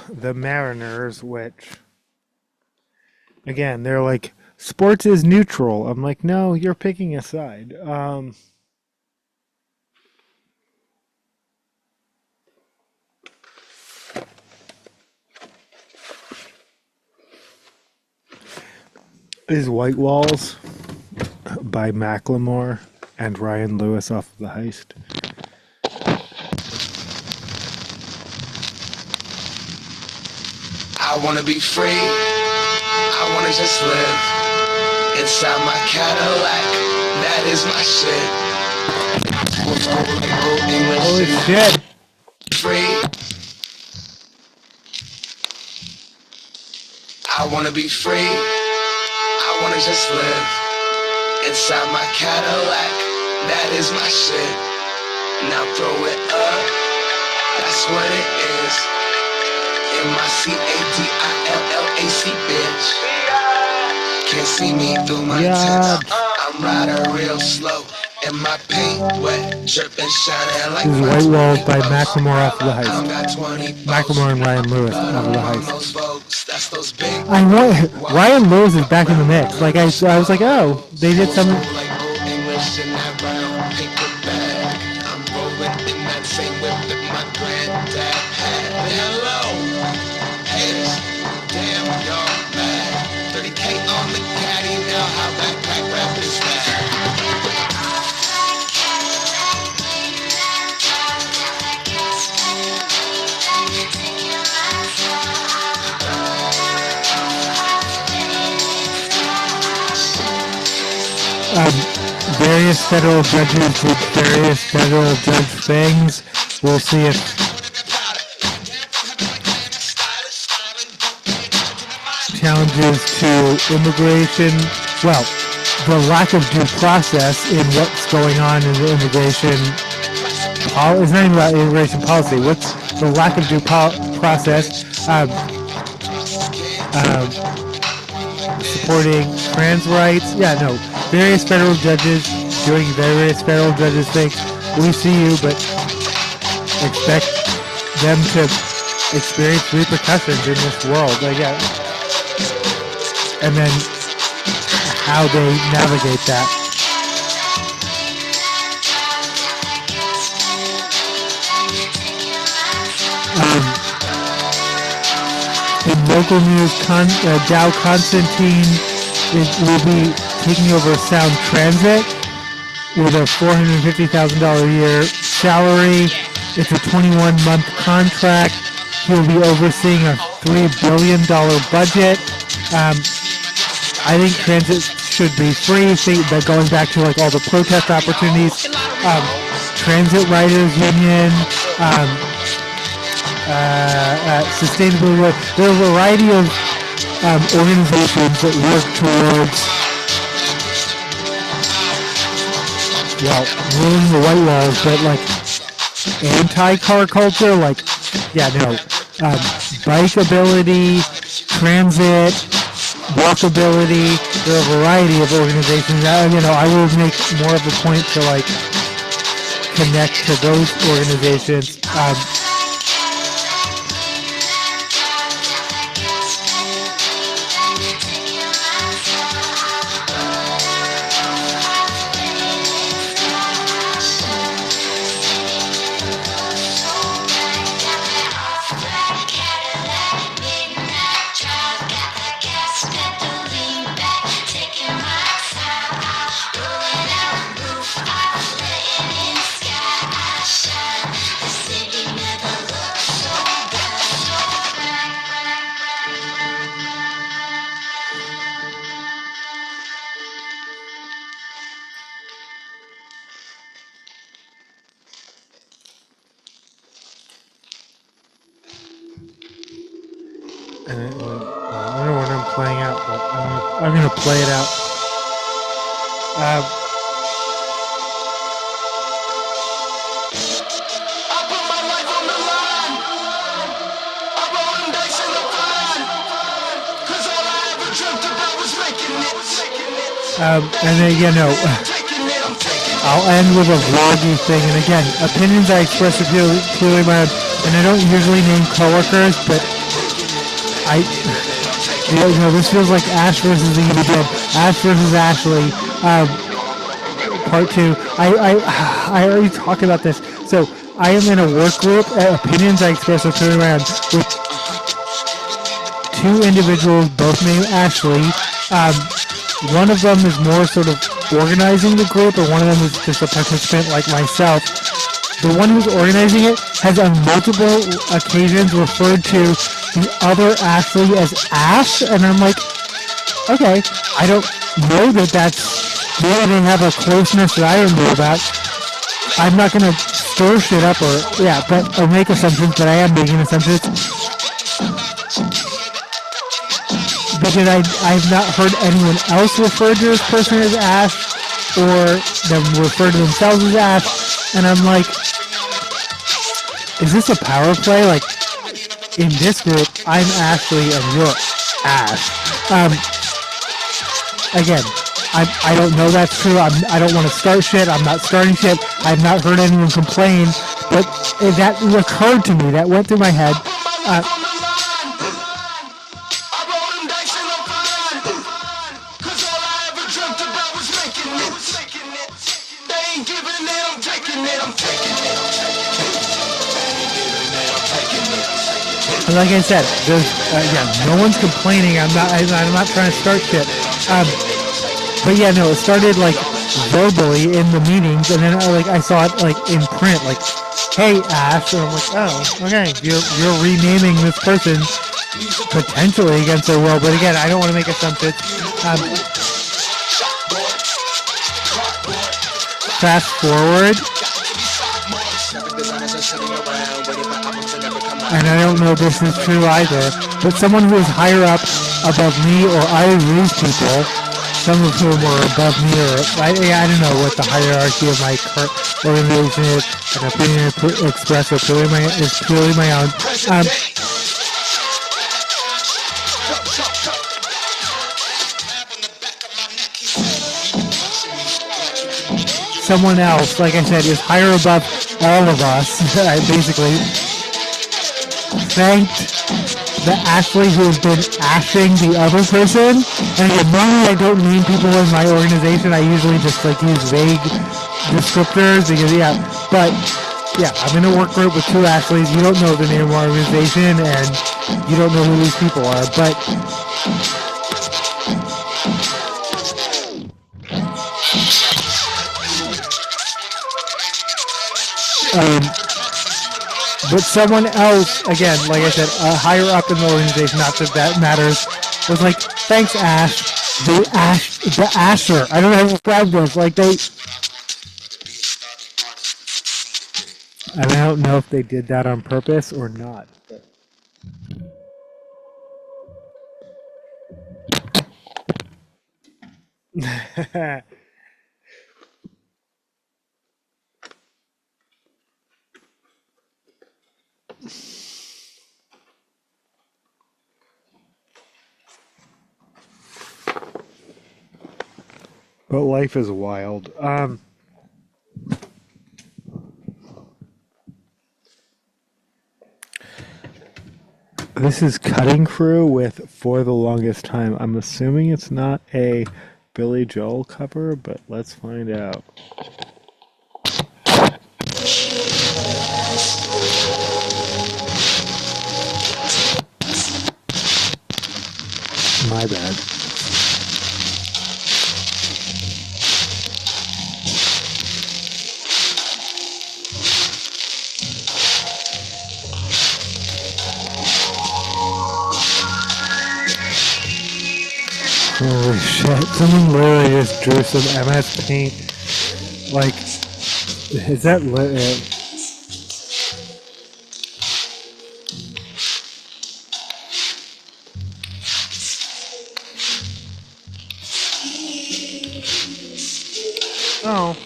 the Mariners, which, again, they're like, sports is neutral. I'm like, no, you're picking a side. Is White Walls by Macklemore and Ryan Lewis off of The Heist. I wanna be free, I wanna just live inside my Cadillac, that is my shit. Holy shit! Free, I wanna be free, I wanna just live inside my Cadillac, that is my shit. Now throw it up, that's what it is. MICADILLAC, bitch. Can't see me through my Yeah. tents. I'm riding real slow, and my paint wet, dripping, shining like This is my White Walls by 20 Macklemore off of The I don't got Heist. 20 Macklemore and Ryan Lewis off of The on Heist. those folks, that's those big. I want Ryan Lewis is back in the mix. Like I was like, oh, they did some. Like old English in that brown paper bag. I'm rolling in that same whip that my granddad had. Hello, haters, damn y'all mad. 30K on the caddy now. How backpack rap is that? Various federal judges did various federal judge things. We'll see if challenges to immigration, well, the lack of due process in what's going on in the immigration it's not even about immigration policy. What's the lack of due process supporting trans rights? Yeah, no. Various federal judges doing various federal judges things. We see you, but expect them to experience repercussions in this world. Like, yeah. And then how they navigate that. In local news, Dow Constantine will be taking over Sound Transit with a $450,000 a year salary. It's a 21-month contract. He'll be overseeing a $3 billion budget. I think transit should be free. But going back to like all the protest opportunities, Transit Riders Union, sustainability. There are a variety of organizations that work towards, well, ruling the white walls, but like anti-car culture, like, yeah, no, bikeability, transit, walkability. There are a variety of organizations. I will make more of a point to like connect to those organizations. And I don't know when I'm playing out, but I'm gonna play it out. And then again, no, I'll end with a vloggy thing. And again, opinions I express are purely my own. And I don't usually name coworkers, but this feels like Ash versus Egan. Ash versus Ashley. Part 2. I already talked about this. So I am in a work group. Opinions I express are purely my own. With 2 individuals, both named Ashley. One of them is more sort of organizing the group, and one of them is just a participant like myself. The one who's organizing it has on multiple occasions referred to the other Ashley as Ash, and I'm like, okay, I don't know that that's, maybe they have a closeness that I don't know about. I'm not going to stir shit up or make assumptions, but I am making assumptions. Because I've not heard anyone else refer to this person as Ash, or them refer to themselves as Ash, and I'm like, is this a power play? Like, in this group, I'm Ashley and you're Ash. Again, I don't know that's true. I don't want to start shit. I'm not starting shit. I've not heard anyone complain, but that occurred to me. That went through my head. Like I said, there's no one's complaining. I'm not trying to start shit. But yeah, no, it started like verbally in the meetings, and then I saw it like in print, like, "Hey Ash," and I'm like, "Oh, okay, you're renaming this person potentially against their will." But again, I don't want to make assumptions. Fast forward. And I don't know if this is true either, but someone who is higher up above me or either of these people, some of whom are above me, or I don't know what the hierarchy of my organization is, an opinion expressed is purely my own. Someone else, like I said, is higher above all of us, basically. Thanked the Ashley who has been ashing the other person. And again, normally I don't name people in my organization. I usually just use vague descriptors because I'm in a work group with 2 Ashleys. You don't know the name of our organization and you don't know who these people are, but but someone else, again, like I said, higher up in the organization, not that matters, was like, "Thanks, Ash." The Asher. I don't know how to describe this. And I don't know if they did that on purpose or not. But life is wild. This is Cutting Crew with For the Longest Time. I'm assuming it's not a Billy Joel cover, but let's find out. My bad. Holy shit, someone literally just drew some MS Paint. Is that Oh.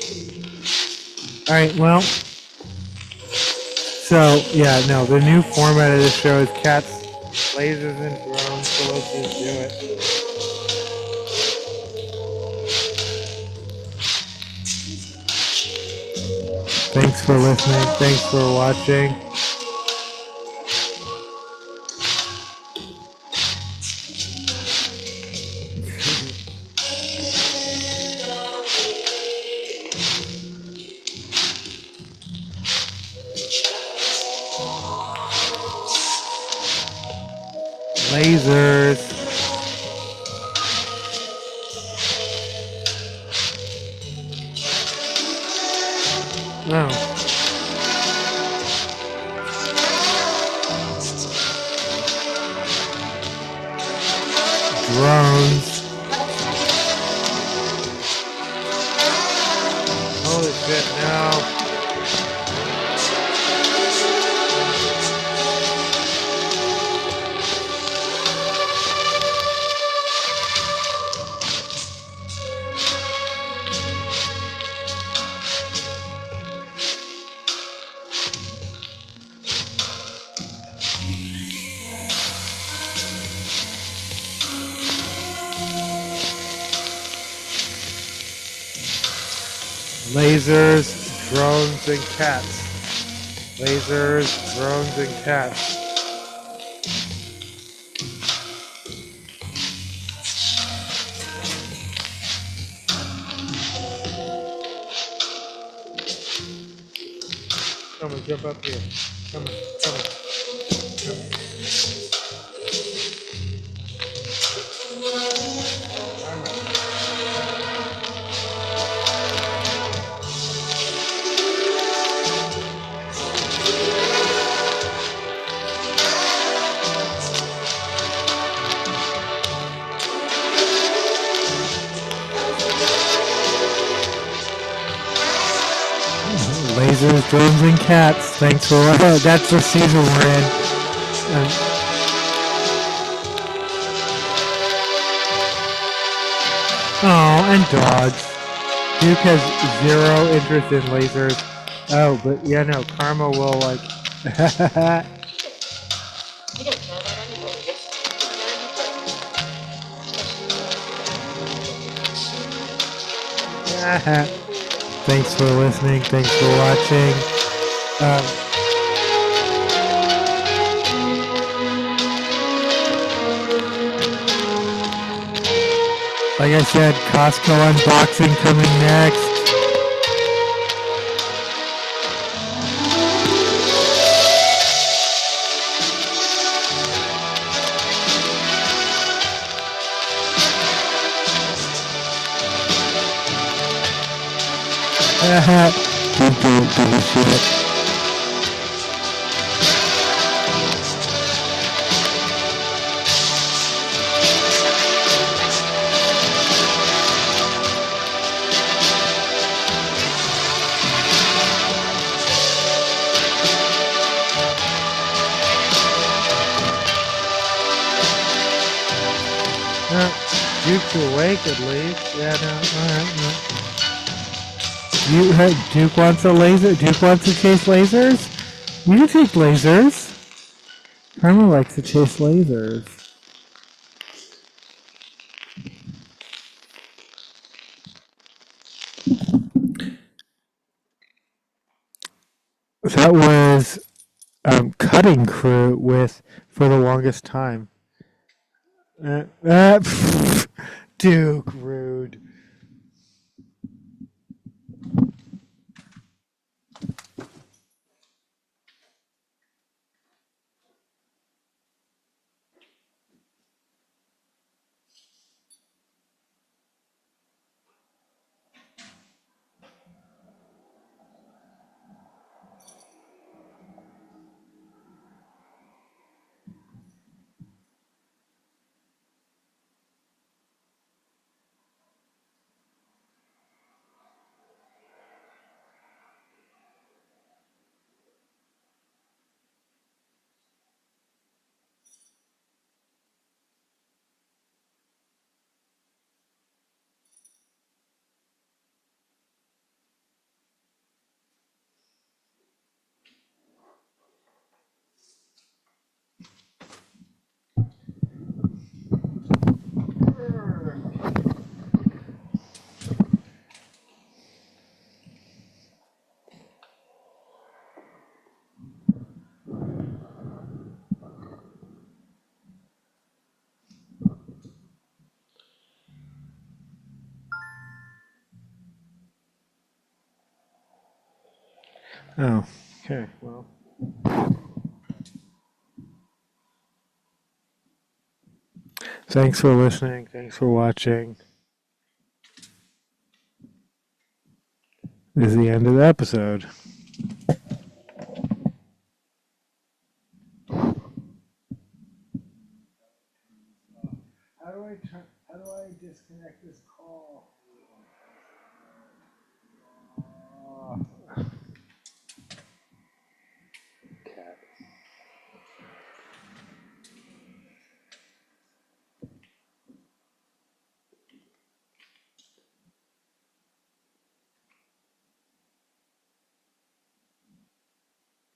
All right. Well. So yeah, no. The new format of this show is cats, lasers, and drones. So let's just do it. Thanks for listening. Thanks for watching. Lasers. No. Drones. Holy shit, no. Lasers, drones, and cats. Lasers, drones, and cats. Come on, jump up here. Come on, come on. Come on. Lasers, drones, and cats. Thanks for that's the season we're in. Oh, and dogs. Duke has zero interest in lasers. Oh, but yeah, no, Karma will like. Thanks for listening. Thanks for watching. Like I said, Costco unboxing coming next. Don't give a shit. Duke's awake at least. Yeah, no, alright, no. Duke wants a laser? Duke wants to chase lasers? You can take lasers. Karma likes to chase lasers. That was Cutting Crew with For the Longest Time. Duke, rude. Oh, okay. Well, thanks for listening. Thanks for watching. This is the end of the episode. How do I disconnect this call?